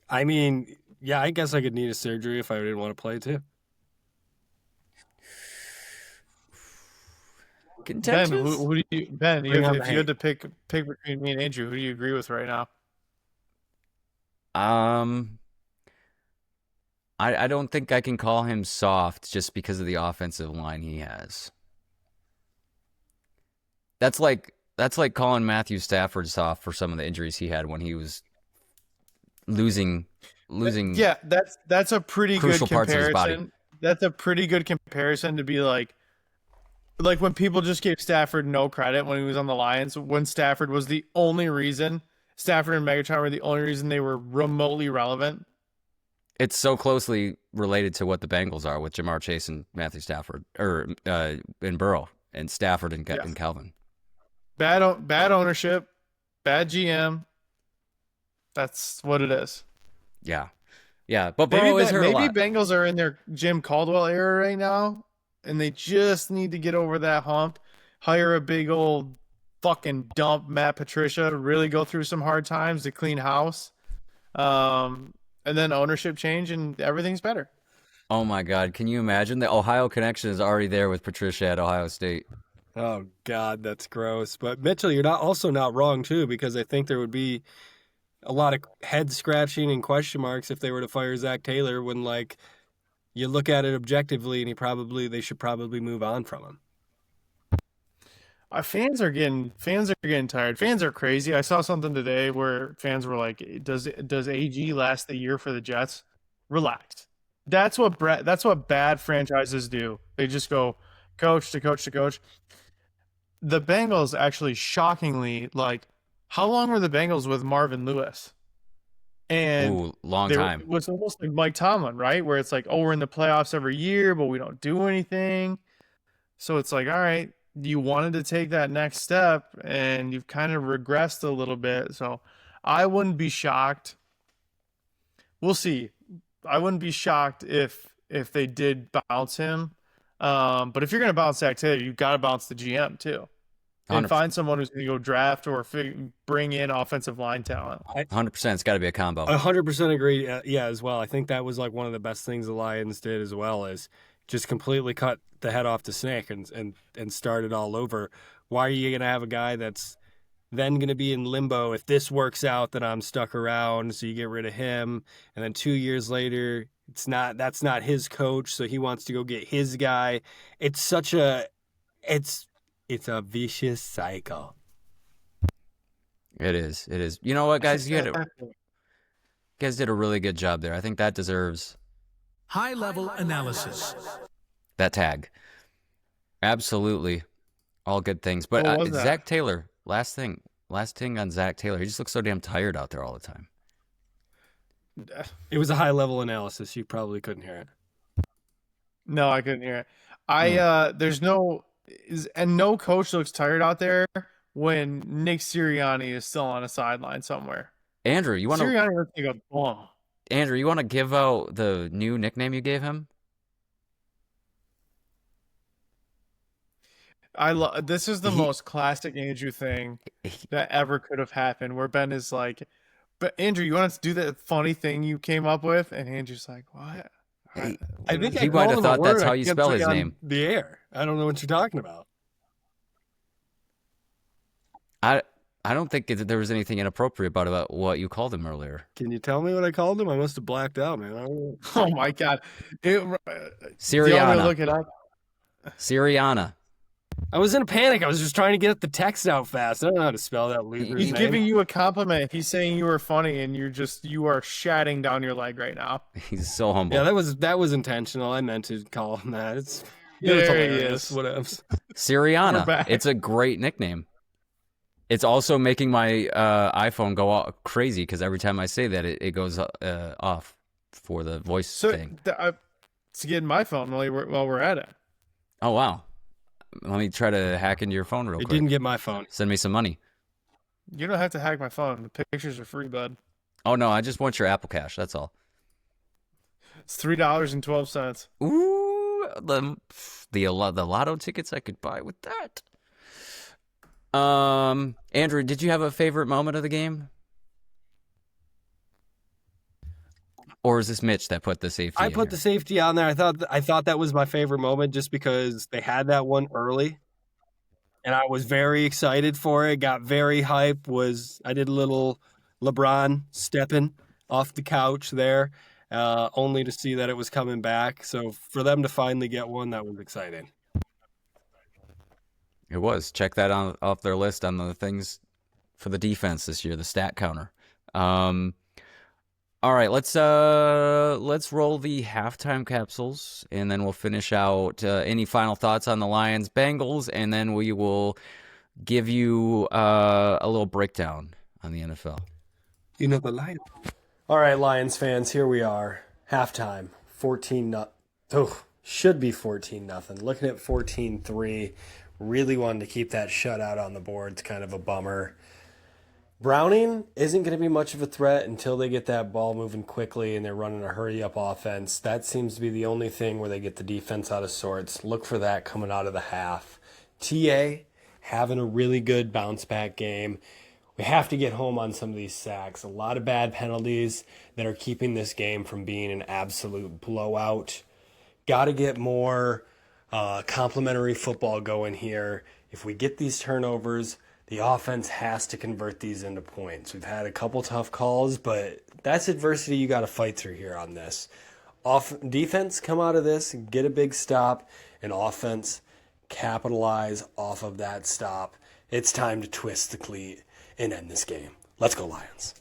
I mean, yeah, I guess I could need a surgery if I didn't want to play too. Ben, contentious. who do you Ben? Bring on If the you had hate. to pick between me and Andrew, who do you agree with right now? Um, I don't think I can call him soft just because of the offensive line he has. That's like calling Matthew Stafford soft for some of the injuries he had when he was losing Yeah, that's a pretty good crucial parts of his body. comparison. That's a pretty good comparison to be like when people just gave Stafford no credit when he was on the Lions, when Stafford was the only reason, Stafford and Megatron were the only reason they were remotely relevant. It's so closely related to what the Bengals are with Jamar Chase and Matthew Stafford, or and Burrow and Stafford and, Yes. and Calvin. Bad ownership, bad GM. That's what it is. Yeah, yeah. But Burrow is hurt a Maybe lot. Bengals are in their Jim Caldwell era right now, and they just need to get over that hump. Hire a big old fucking dump Matt Patricia, really go through some hard times to clean house, and then ownership change, and everything's better. Oh my God, can you imagine? The Ohio connection is already there with Patricia at Ohio State. Oh God, that's gross. But Mitchell, you're not wrong too, because I think there would be a lot of head scratching and question marks if they were to fire Zach Taylor when like you look at it objectively and they should probably move on from him. Fans are getting tired. Fans are crazy. I saw something today where fans were like, "Does AG last the year for the Jets?" Relax. That's what bad franchises do. They just go coach to coach to coach. The Bengals actually shockingly, like, how long were the Bengals with Marvin Lewis? And Ooh, long it time. was almost like Mike Tomlin, right? Where it's like, oh, we're in the playoffs every year, but we don't do anything. So it's like, all right, you wanted to take that next step and you've kind of regressed a little bit. So I wouldn't be shocked. We'll see. I wouldn't be shocked if they did bounce him. But if you're going to bounce Zach Taylor, you've got to bounce the GM too. And 100%. find someone who's going to go draft or bring in offensive line talent. 100%. It's got to be a combo. 100% agree. Yeah, as well. I think that was like one of the best things the Lions did as well, is just completely cut the head off the snake and start it all over. Why are you going to have a guy that's then going to be in limbo? If this works out, then I'm stuck around. So you get rid of him, and then 2 years later, that's not his coach, so he wants to go get his guy. It's a vicious cycle. It is. It is. You know what, guys? You guys did a really good job there. I think that deserves High-level analysis. that tag. Absolutely. All good things. But What was that? Zach Taylor, last thing on Zach Taylor. He just looks so damn tired out there all the time. It was a high-level analysis. You probably couldn't hear it. No, I couldn't hear it. There's no coach looks tired out there when Nick Sirianni is still on a sideline somewhere. Andrew, you want to Sirianni looks like a bum. give out the new nickname you gave him? This is the most classic Andrew thing that ever could have happened, where Ben is like, "But Andrew, you want us to do that funny thing you came up with?" And Andrew's like, "What?" I think He I might called have him thought a that's word how I you can't spell say his on name. The air. I don't know what you're talking about. I don't think there was anything inappropriate about what you called him earlier. Can you tell me what I called him? I must have blacked out, man. I don't know. Oh my God! Do you want me to Sirianna. look it up? Sirianna. I was in a panic. I was just trying to get the text out fast. I don't know how to spell that loser's He's name. giving you a compliment. He's saying you were funny, and you are shatting down your leg right now. He's so humble. Yeah, that was intentional. I meant to call him that. It was There he hilarious. is. Whatever. We're Sirianna. back. It's a great nickname. It's also making my iPhone go all crazy because every time I say that, it goes off for the voice So thing. to get my phone while we're at it. Oh, wow. Let me try to hack into your phone real It quick. didn't get my phone. Send me some money. You don't have to hack my phone. The pictures are free, bud. Oh, no, I just want your Apple Cash. That's all. It's $3.12. Ooh, the lotto tickets I could buy with that. Andrew, did you have a favorite moment of the game? Or is this Mitch that put the safety I in put the here? safety on there. I thought that was my favorite moment just because they had that one early. and I was very excited for it. Got very hype. I did a little LeBron stepping off the couch there, only to see that it was coming back. So for them to finally get one, that was exciting. It was. Check that off their list on the things for the defense this year, the stat counter. All right, let's roll the halftime capsules, and then we'll finish out any final thoughts on the Lions Bengals, and then we will give you a little breakdown on the NFL. You know the line. All right, Lions fans, here we are. Halftime, 14-0. Oh, should be 14-0. Looking at 14-3. Really wanted to keep that shutout on the board. It's kind of a bummer. Browning isn't going to be much of a threat until they get that ball moving quickly and they're running a hurry-up offense. That seems to be the only thing where they get the defense out of sorts. Look for that coming out of the half. TA having a really good bounce-back game. We have to get home on some of these sacks. A lot of bad penalties that are keeping this game from being an absolute blowout. Got to get more complementary football going here. If we get these turnovers, the offense has to convert these into points. We've had a couple tough calls, but that's adversity you got to fight through here on this. Defense, come out of this, get a big stop, and offense, capitalize off of that stop. It's time to twist the cleat and end this game. Let's go, Lions.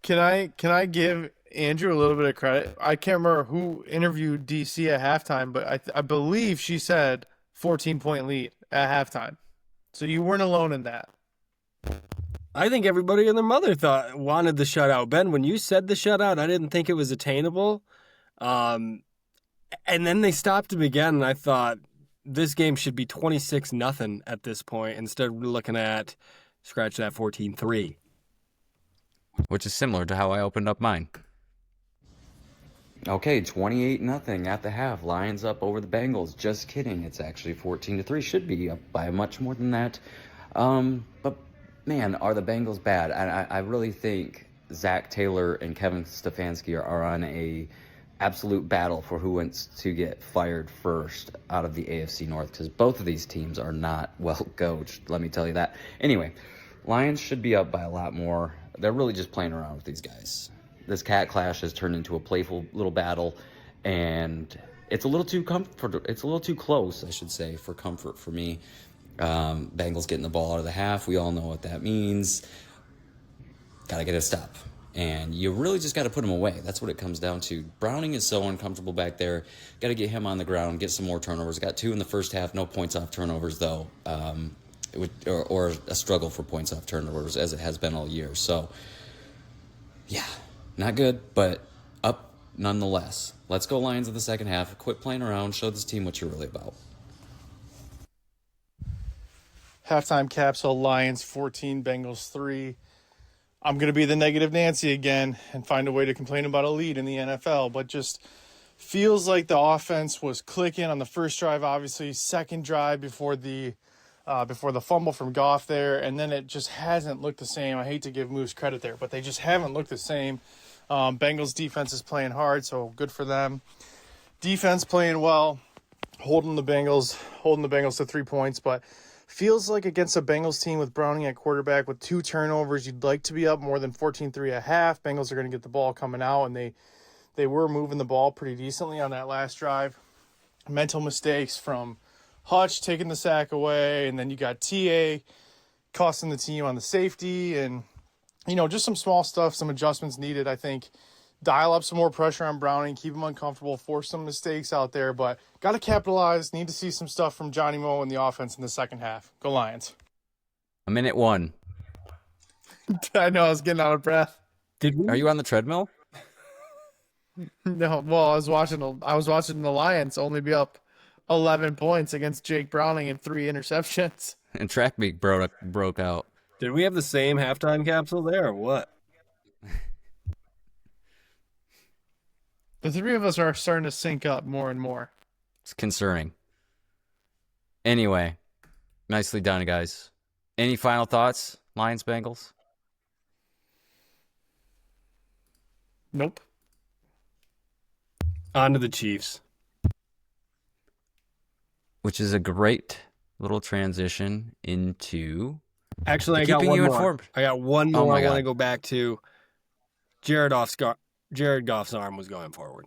Can I give Andrew a little bit of credit? I can't remember who interviewed DC at halftime, but I believe she said 14-point lead at halftime. So you weren't alone in that. I think everybody and their mother wanted the shutout. Ben, when you said the shutout, I didn't think it was attainable. And then they stopped him again, and I thought this game should be 26-0 at this point instead of looking at scratch that 14-3. Which is similar to how I opened up mine. Okay, 28-0 at the half. Lions up over the Bengals. Just kidding. It's actually 14-3. Should be up by much more than that. But man, are the Bengals bad? I really think Zach Taylor and Kevin Stefanski are on a absolute battle for who wants to get fired first out of the AFC North, because both of these teams are not well coached. Let me tell you that. Anyway, Lions should be up by a lot more. They're really just playing around with these guys. This cat clash has turned into a playful little battle, and it's a little too It's a little too close, I should say, for comfort for me. Bengals getting the ball out of the half. We all know what that means. Got to get a stop. And you really just got to put him away. That's what it comes down to. Browning is so uncomfortable back there. Got to get him on the ground, get some more turnovers. Got 2 in the first half. No points off turnovers, though. Or a struggle for points off turnovers, as it has been all year. So, yeah, not good, but up nonetheless. Let's go Lions in the second half. Quit playing around. Show this team what you're really about. Halftime capsule, Lions 14, Bengals 3. I'm going to be the negative Nancy again and find a way to complain about a lead in the NFL, but just feels like the offense was clicking on the first drive, obviously, second drive before the fumble from Goff there, and then it just hasn't looked the same. I hate to give Moose credit there, but they just haven't looked the same. Bengals defense is playing hard, so good for them. Defense playing well, holding the Bengals to 3 points, but feels like against a Bengals team with Browning at quarterback with 2 turnovers, you'd like to be up more than 14-3 at half. Bengals are going to get the ball coming out, and they were moving the ball pretty decently on that last drive. Mental mistakes from Hutch taking the sack away, and then you got TA costing the team on the safety, and just some small stuff, some adjustments needed, I think. Dial up some more pressure on Browning, keep him uncomfortable, force some mistakes out there, but got to capitalize. Need to see some stuff from Johnny Moe in the offense in the second half. Go Lions. A minute 1. I know, I was getting out of breath. Are you on the treadmill? No, well, I was watching the Lions only be up 11 points against Jake Browning and 3 interceptions. And track meet broke out. Did we have the same halftime capsule there or what? The 3 of us are starting to sync up more and more. It's concerning. Anyway, nicely done, guys. Any final thoughts, Lions Bengals? Nope. On to the Chiefs. Which is a great little transition into Actually, I got keeping one you more. informed. I got one Oh more my I want to God. go back to. Jared Goff's arm was going forward.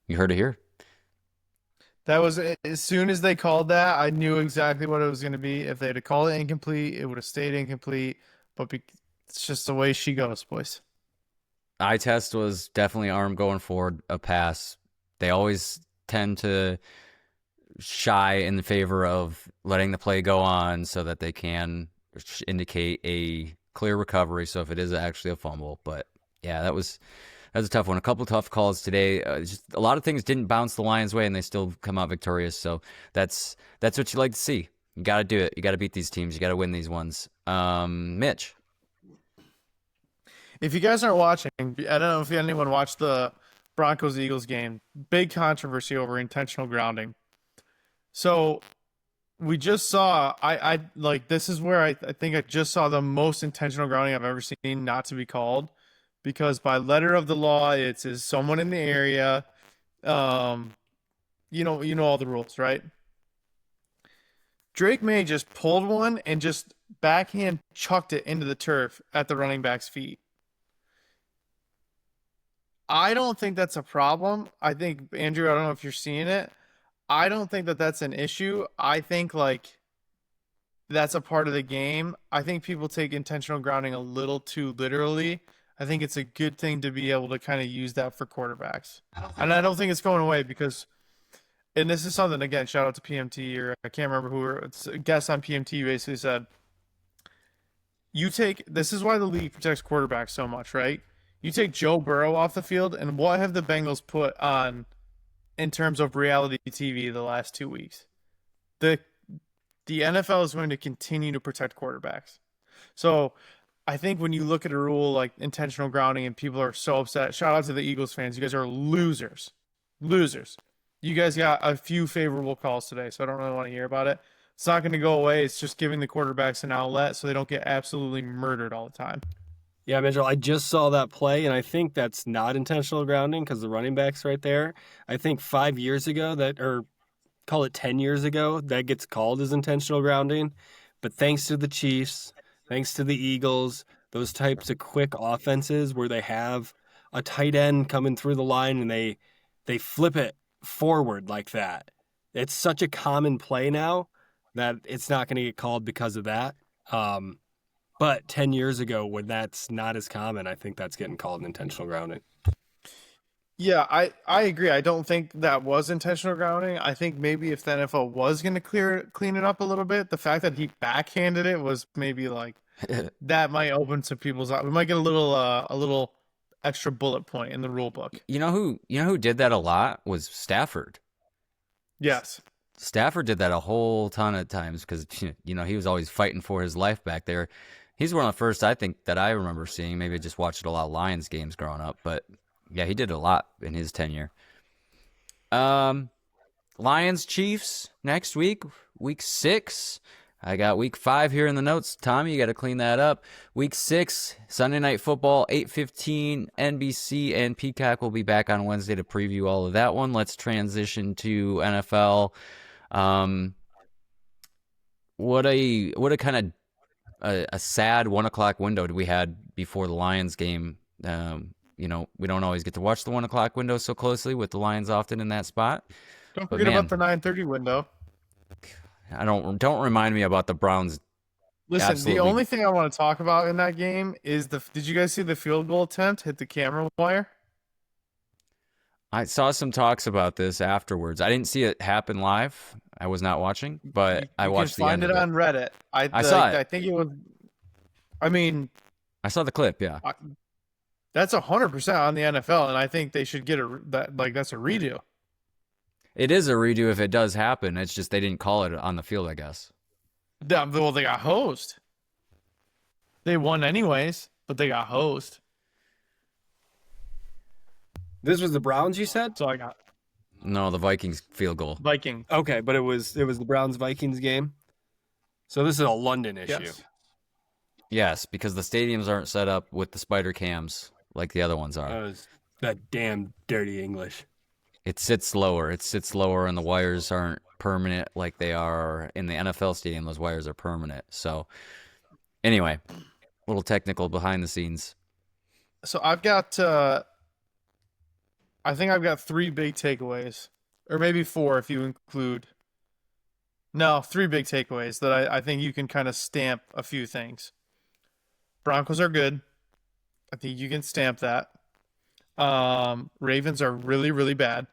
You heard it here. That was as soon as they called that, I knew exactly what it was going to be. If they had called it incomplete, it would have stayed incomplete. But it's just the way she goes, boys. Eye test was definitely arm going forward, a pass. They always tend to shy in favor of letting the play go on so that they can indicate a clear recovery. So if it is actually a fumble, but yeah, that was a tough one. A couple tough calls today. Just a lot of things didn't bounce the Lions' way, and they still come out victorious. So that's what you like to see. You got to do it. You got to beat these teams. You got to win these ones. Mitch. If you guys aren't watching, I don't know if anyone watched the Broncos-Eagles game. Big controversy over intentional grounding. So we just saw, I like, this is where I think I just saw the most intentional grounding I've ever seen not to be called, because by letter of the law, it's is someone in the area. You know all the rules, right? Drake May just pulled one and just backhand chucked it into the turf at the running back's feet. I don't think that's a problem. I think, Andrew, I don't know if you're seeing it. I don't think that that's an issue. I think, like, that's a part of the game. I think people take intentional grounding a little too literally. I think it's a good thing to be able to kind of use that for quarterbacks. And I don't think it's going away because, and this is something, again, shout out to PMT, or I can't remember who, it's a guest on PMT basically said, this is why the league protects quarterbacks so much, right? You take Joe Burrow off the field, and what have the Bengals put on in terms of reality TV the last 2 weeks? The NFL is going to continue to protect quarterbacks. So I think when you look at a rule like intentional grounding and people are so upset, shout out to the Eagles fans. You guys are losers. Losers. You guys got a few favorable calls today, so I don't really want to hear about it. It's not going to go away. It's just giving the quarterbacks an outlet so they don't get absolutely murdered all the time. Yeah, Mitchell, I just saw that play, and I think that's not intentional grounding because the running back's right there. I think 5 years ago, or call it 10 years ago, that gets called as intentional grounding. But thanks to the Chiefs, thanks to the Eagles, those types of quick offenses where they have a tight end coming through the line and they flip it forward like that. It's such a common play now that it's not going to get called because of that. But 10 years ago, when that's not as common, I think that's getting called intentional grounding. Yeah, I agree. I don't think that was intentional grounding. I think maybe if the NFL was going to clean it up a little bit, the fact that he backhanded it was maybe like that might open some people's eyes. We might get a little extra bullet point in the rule book. You know who did that a lot was Stafford. Yes. Stafford did that a whole ton of times because he was always fighting for his life back there. He's one of the first I think that I remember seeing. Maybe I just watched a lot of Lions games growing up, but yeah, he did a lot in his tenure. Lions Chiefs next week, week 6. I got week 5 here in the notes. Tommy, you got to clean that up. Week 6, Sunday Night Football, 8:15, NBC and Peacock will be back on Wednesday to preview all of that one. Let's transition to NFL. What a kind of a sad 1 o'clock window we had before the Lions game. We don't always get to watch the 1 o'clock window so closely with the Lions often in that spot. Don't But forget man, about the 9:30 window. don't remind me about the Browns. Listen, Absolutely. the only thing I want to talk about in that game is did you guys see the field goal attempt hit the camera wire? I saw some talks about this afterwards. I didn't see it happen live. I was not watching, but I watched the You end can find of it it. on Reddit. I saw it. I think it was. I mean, I saw the clip. Yeah, that's 100% on the NFL, and I think they should get that's a redo. it is a redo if it does happen. It's just they didn't call it on the field, I guess. Well, they got hosed. They won anyways, but they got hosed. This was the Browns, you said? So I got No, the Vikings field goal. Viking. Okay, but it was the Browns-Vikings game. So this is a London issue. Yes. Yes, because the stadiums aren't set up with the spider cams like the other ones are. That damn dirty English. It sits lower. And the wires aren't permanent like they are in the NFL stadium. Those wires are permanent. So anyway, a little technical behind the scenes. So I've got, I think I've got 3 big takeaways, or maybe 4 if you include. No, 3 big takeaways that I think you can kind of stamp a few things. Broncos are good. I think you can stamp that. Ravens are really, really bad.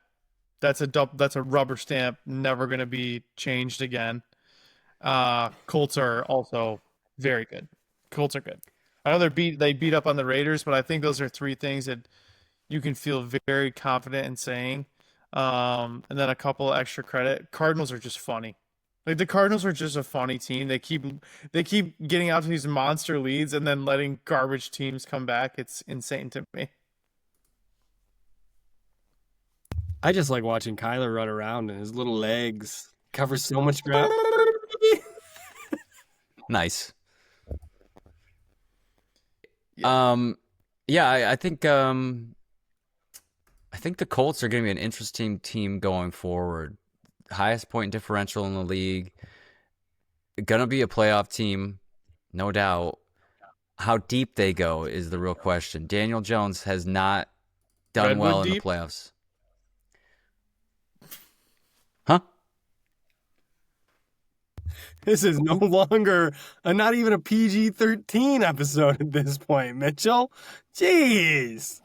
That's a rubber stamp, never going to be changed again. Colts are also very good. Colts are good. I know they beat up on the Raiders, but I think those are 3 things that you can feel very confident in saying. And then a couple extra credit. Cardinals are just funny. Like the Cardinals are just a funny team. They keep getting out to these monster leads and then letting garbage teams come back. It's insane to me. I just like watching Kyler run around and his little legs cover so much ground. Nice. Yeah. Yeah, I think the Colts are going to be an interesting team going forward. Highest point differential in the league. Going to be a playoff team, no doubt. How deep they go is the real question. Daniel Jones has not done Redwood well in deep? the playoffs. Huh? This is no longer not even a PG-13 episode at this point, Mitchell. Jeez.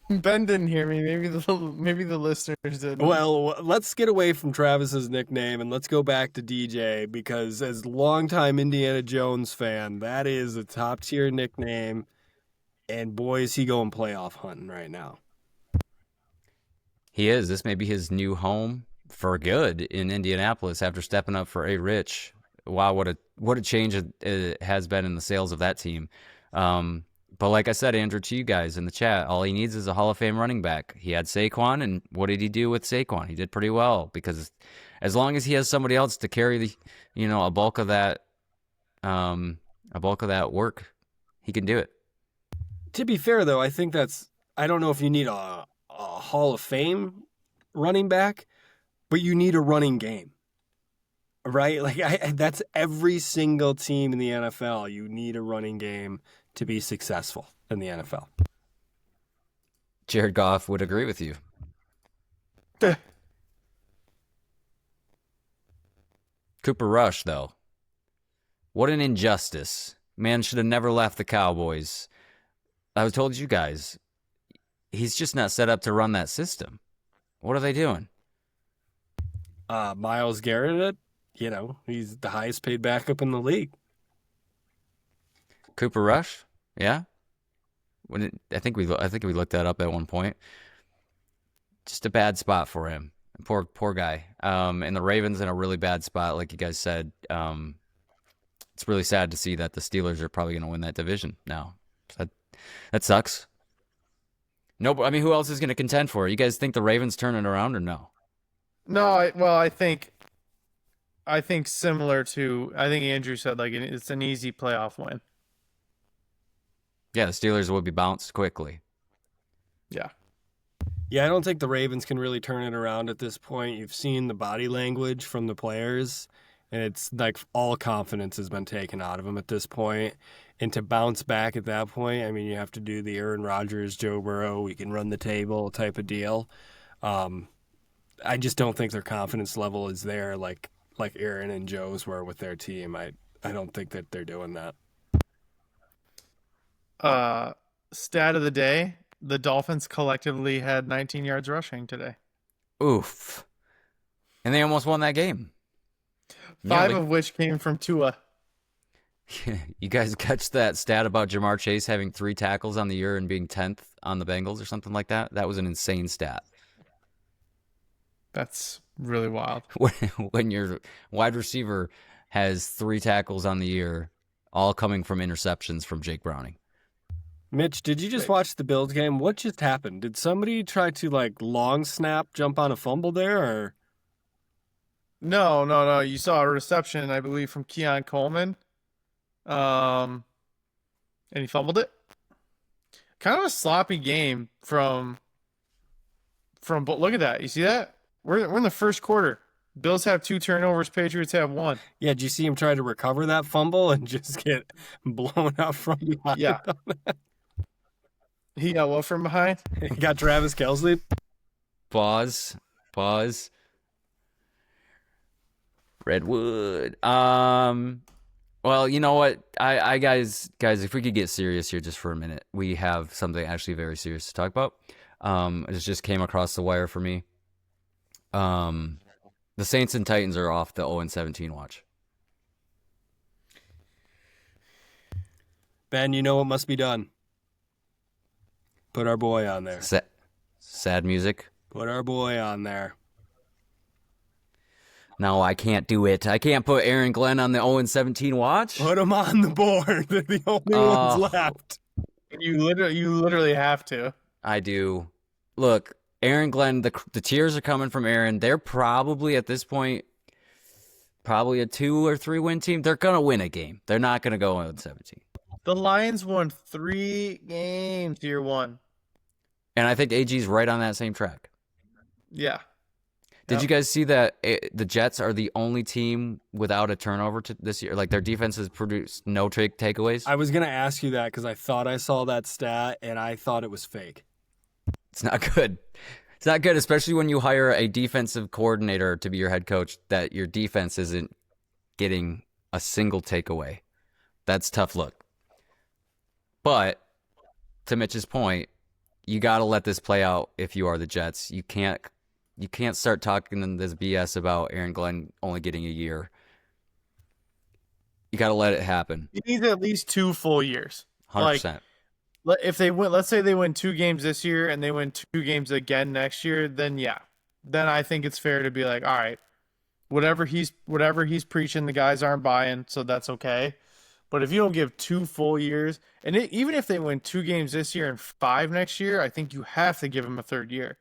Ben didn't hear me. Maybe the listeners did. Well, let's get away from Travis's nickname and let's go back to DJ because as longtime Indiana Jones fan, that is a top tier nickname. And boy, is he going playoff hunting right now. He is. This may be his new home for good in Indianapolis after stepping up for A. Rich. Wow, what a change it has been in the sales of that team. But like I said, Andrew, to you guys in the chat, all he needs is a Hall of Fame running back. He had Saquon, and what did he do with Saquon? He did pretty well because as long as he has somebody else to carry a bulk of that work, he can do it. To be fair, though, I think I don't know if you need a Hall of Fame running back, but you need a running game, right? Like that's every single team in the NFL. You need a running game to be successful in the NFL. Jared Goff would agree with you. Cooper Rush, though. What an injustice. Man should have never left the Cowboys. I told you guys, he's just not set up to run that system. What are they doing? Myles Garrett, he's the highest paid backup in the league. Cooper Rush? Yeah. I think we looked that up at one point. Just a bad spot for him. Poor guy. And the Ravens in a really bad spot, like you guys said. It's really sad to see that the Steelers are probably going to win that division now. That sucks. No, I mean, who else is going to contend for it? You guys think the Ravens turn it around or no? No, I think similar to Andrew said, like it's an easy playoff win. Yeah, the Steelers will be bounced quickly. Yeah. Yeah, I don't think the Ravens can really turn it around at this point. You've seen the body language from the players, and it's like all confidence has been taken out of them at this point. And to bounce back at that point, I mean, you have to do the Aaron Rodgers, Joe Burrow, we can run the table type of deal. I just don't think their confidence level is there like Aaron and Joe's were with their team. I don't think that they're doing that. Stat of the day: the Dolphins collectively had 19 yards rushing today. Oof. And they almost won that game. 5 of which came from Tua. You guys catch that stat about Jamar Chase having 3 tackles on the year and being 10th on the Bengals or something like that? That was an insane stat. That's really wild. When your wide receiver has 3 tackles on the year, all coming from interceptions from Jake Browning. Mitch, did you just watch the Bills game? What just happened? Did somebody try to long snap, jump on a fumble there, or? No. You saw a reception, I believe, from Keon Coleman. And he fumbled it. Kind of a sloppy game from But look at that. You see that? We're in the first quarter. Bills have 2 turnovers. Patriots have 1. Yeah, did you see him try to recover that fumble and just get blown out from behind? Yeah. He got what from behind? He got Travis Kelce. Pause. Redwood. Well, you know what? I guys, if we could get serious here just for a minute, we have something actually very serious to talk about. It just came across the wire for me. The Saints and Titans are off the 0-17 watch. Ben, you know what must be done. Put our boy on there. Sad music. Put our boy on there. No, I can't do it. I can't put Aaron Glenn on the 0-17 watch. Put him on the board. They're the only ones left. You literally have to. I do. Look, Aaron Glenn, the tears are coming from Aaron. They're probably at this point, probably a 2 or 3 win team. They're going to win a game. They're not going to go 0-17. The Lions won 3 games year 1. And I think AG's right on that same track. Yeah. Did you guys see that the Jets are the only team without a turnover this year? Like, their defense has produced no takeaways. I was going to ask you that because I thought I saw that stat and I thought it was fake. It's not good. It's not good, especially when you hire a defensive coordinator to be your head coach, that your defense isn't getting a single takeaway. That's tough look. But to Mitch's point, you got to let this play out if you are the Jets. You can't start talking this BS about Aaron Glenn only getting a year. You got to let it happen. You need at least 2 full years. 100%. If they win, let's say they win 2 games this year and they win 2 games again next year, then yeah. Then I think it's fair to be like, all right, whatever he's preaching, the guys aren't buying, so that's okay. But if you don't give 2 full years, and even if they win 2 games this year and 5 next year, I think you have to give him a 3rd year.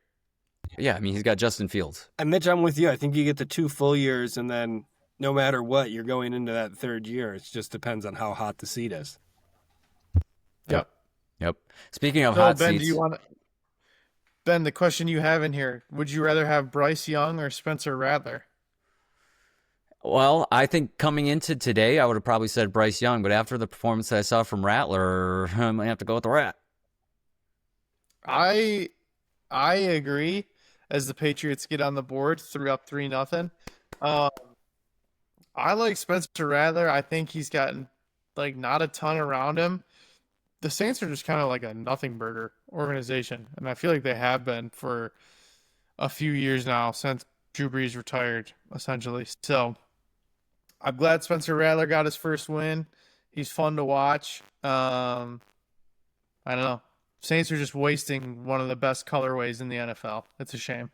Yeah, I mean, he's got Justin Fields. And Mitch, I'm with you. I think you get the 2 full years, and then no matter what, you're going into that 3rd year. It just depends on how hot the seat is. Yep. Speaking of So hot Ben, seats, Ben, the question you have in here: would you rather have Bryce Young or Spencer Rattler? well, I think coming into today, I would have probably said Bryce Young, but after the performance that I saw from Rattler, I might have to go with the Rat. I agree. As the Patriots get on the board, 3-0. I like Spencer Rattler. I think he's gotten not a ton around him. The Saints are just kind of like a nothing burger organization, and I feel like they have been for a few years now since Drew Brees retired, essentially. So I'm glad Spencer Rattler got his first win. He's fun to watch. I don't know. Saints are just wasting one of the best colorways in the NFL. It's a shame.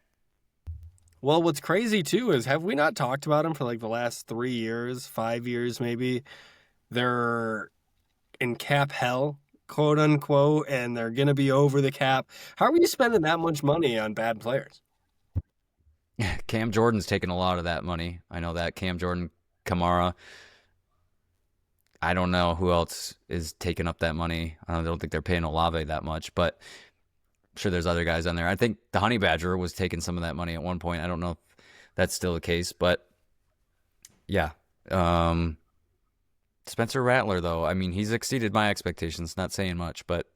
Well, what's crazy too is, have we not talked about him for the last 3 years, 5 years maybe? They're in cap hell, quote unquote, and they're going to be over the cap. How are you spending that much money on bad players? Cam Jordan's taking a lot of that money. I know that. Cam Jordan, Kamara. I don't know who else is taking up that money. I don't think they're paying Olave that much, but I'm sure there's other guys on there. I think the Honey Badger was taking some of that money at one point. I don't know if that's still the case, but yeah. Spencer Rattler, though, I mean, he's exceeded my expectations. Not saying much, but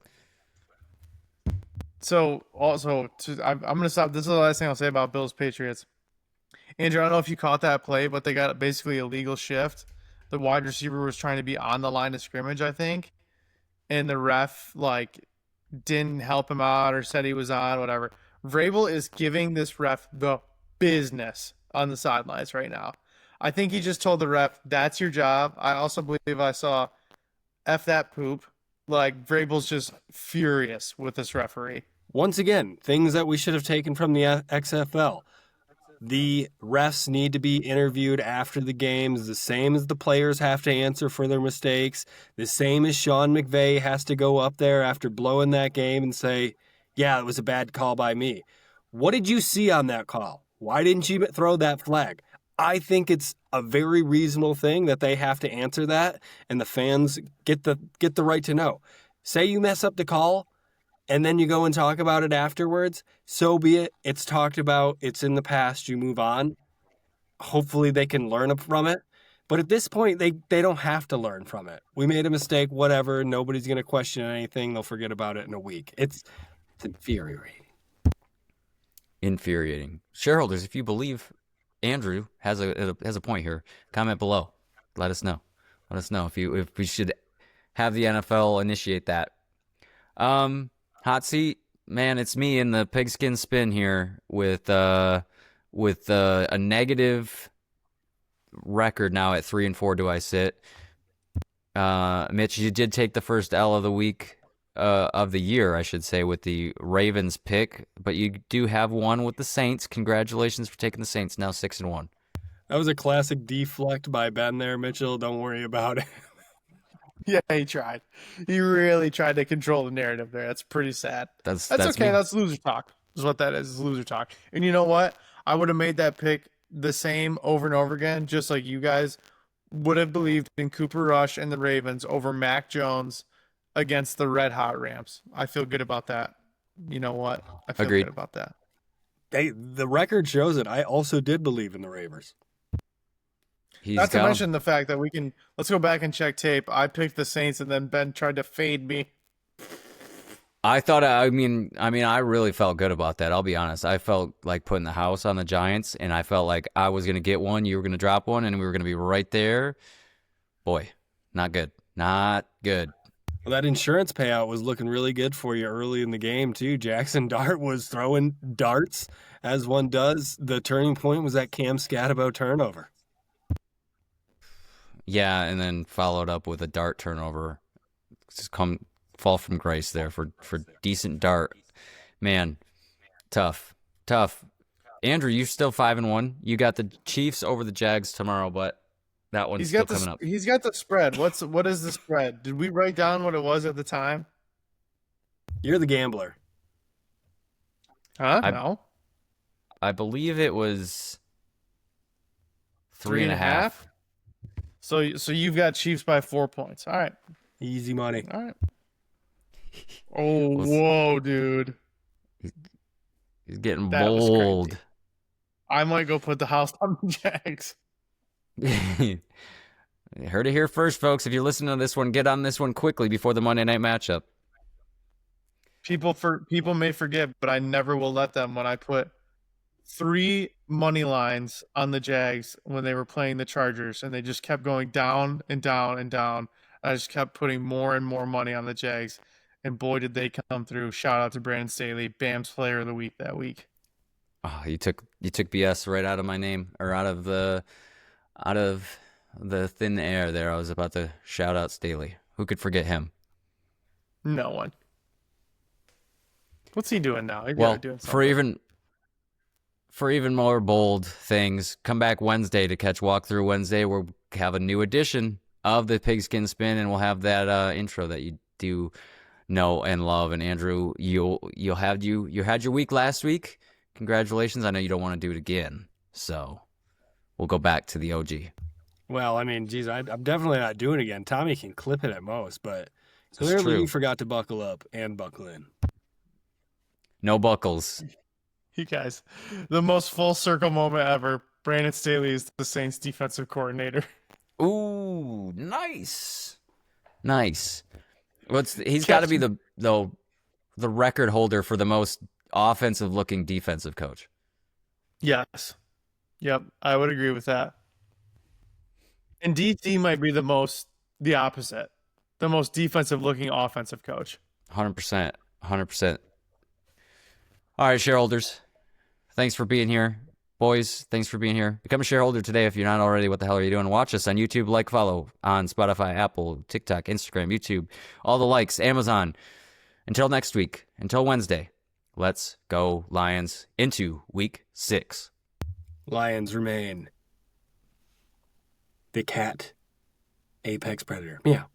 So also, I'm going to stop. This is the last thing I'll say about Bills Patriots. Andrew, I don't know if you caught that play, but they got basically a legal shift. The wide receiver was trying to be on the line of scrimmage, I think, and the ref didn't help him out or said he was on, whatever. Vrabel is giving this ref the business on the sidelines right now. I think he just told the ref, that's your job. I also believe I saw F that poop. Vrabel's just furious with this referee. Once again, things that we should have taken from the XFL. The refs need to be interviewed after the games, the same as the players have to answer for their mistakes, the same as Sean McVay has to go up there after blowing that game and say, yeah, it was a bad call by me. What did you see on that call? Why didn't you throw that flag? I think it's a very reasonable thing that they have to answer that, and the fans get the right to know. Say you mess up the call, and then you go and talk about it afterwards, so be it. It's talked about. It's in the past. You move on. Hopefully they can learn from it. But at this point, they don't have to learn from it. We made a mistake, whatever. Nobody's going to question anything. They'll forget about it in a week. It's infuriating. Infuriating. Shareholders, if you believe Andrew has a point here, comment below. Let us know. Let us know if we should have the NFL initiate that. Hot seat, man. It's me in the pigskin spin here with a negative record now at 3-4. Do I sit? Mitch, you did take the first L of the week, of the year, I should say, with the Ravens pick, but you do have one with the Saints. Congratulations for taking the Saints. Now 6-1. That was a classic deflect by Ben there, Mitchell. Don't worry about it. Yeah, he tried. He really tried to control the narrative there. That's pretty sad. That's okay. me. That's loser talk. Is what that is. Loser talk. And you know what? I would have made that pick the same over and over again, just like you guys would have believed in Cooper Rush and the Ravens over Mac Jones against the Red Hot Rams. I feel good about that. You know what? I feel Agreed. good about that. Hey, the record shows it. I also did believe in the Ravens. Not to mention the fact that let's go back and check tape. I picked the Saints and then Ben tried to fade me. I thought, I mean, I really felt good about that. I'll be honest. I felt like putting the house on the Giants, and I felt like I was going to get one, you were going to drop one, and we were going to be right there. Boy, not good. Not good. Well, that insurance payout was looking really good for you early in the game, too. Jackson Dart was throwing darts, as one does. The turning point was that Cam Scatabo turnover. Yeah, and then followed up with a dart turnover. Just fall from grace there for decent dart. Man, tough. Andrew, you're still 5-1. You got the Chiefs over the Jags tomorrow, but that one's still coming up. He's got the spread. What is the spread? Did we write down what it was at the time? You're the gambler. Huh? No. I believe it was 3.5. So you've got Chiefs by 4 points. All right. Easy money. All right. Oh, whoa, dude. He's getting That was bold. crazy. I might go put the house on the Jags. Heard it here first, folks. If you're listening to this one, get on this one quickly before the Monday night matchup. People may forget, but I never will let them when I put 3 money lines on the Jags when they were playing the Chargers, and they just kept going down and down and down. I just kept putting more and more money on the Jags, and boy, did they come through. Shout out to Brandon Staley, Bam's player of the week that week. Oh, you took BS right out of my name, or out of the thin air there. I was about to shout out Staley. Who could forget him? No one. What's he doing now? Well, doing for even more bold things, come back Wednesday to catch Walkthrough Wednesday. We'll have a new edition of the Pigskin Spin, and we'll have that intro that you do know and love. And Andrew, you had your week last week. Congratulations. I know you don't want to do it again, so we'll go back to the OG. Well, I mean, geez, I'm definitely not doing it again. Tommy can clip it at most, but It's clearly true. you forgot to buckle up and buckle in. No buckles. You guys, the most full circle moment ever. Brandon Staley is the Saints defensive coordinator. Ooh, nice. He's got to be the record holder for the most offensive looking defensive coach. Yes. Yep, I would agree with that. And DC might be the opposite. The most defensive looking offensive coach. 100%. All right, shareholders. Thanks for being here. Boys, thanks for being here. Become a shareholder today if you're not already. What the hell are you doing? Watch us on YouTube, like, follow on Spotify, Apple, TikTok, Instagram, YouTube, all the likes, Amazon. Until next week, until Wednesday, let's go Lions into week 6. Lions remain the cat apex predator. Meow.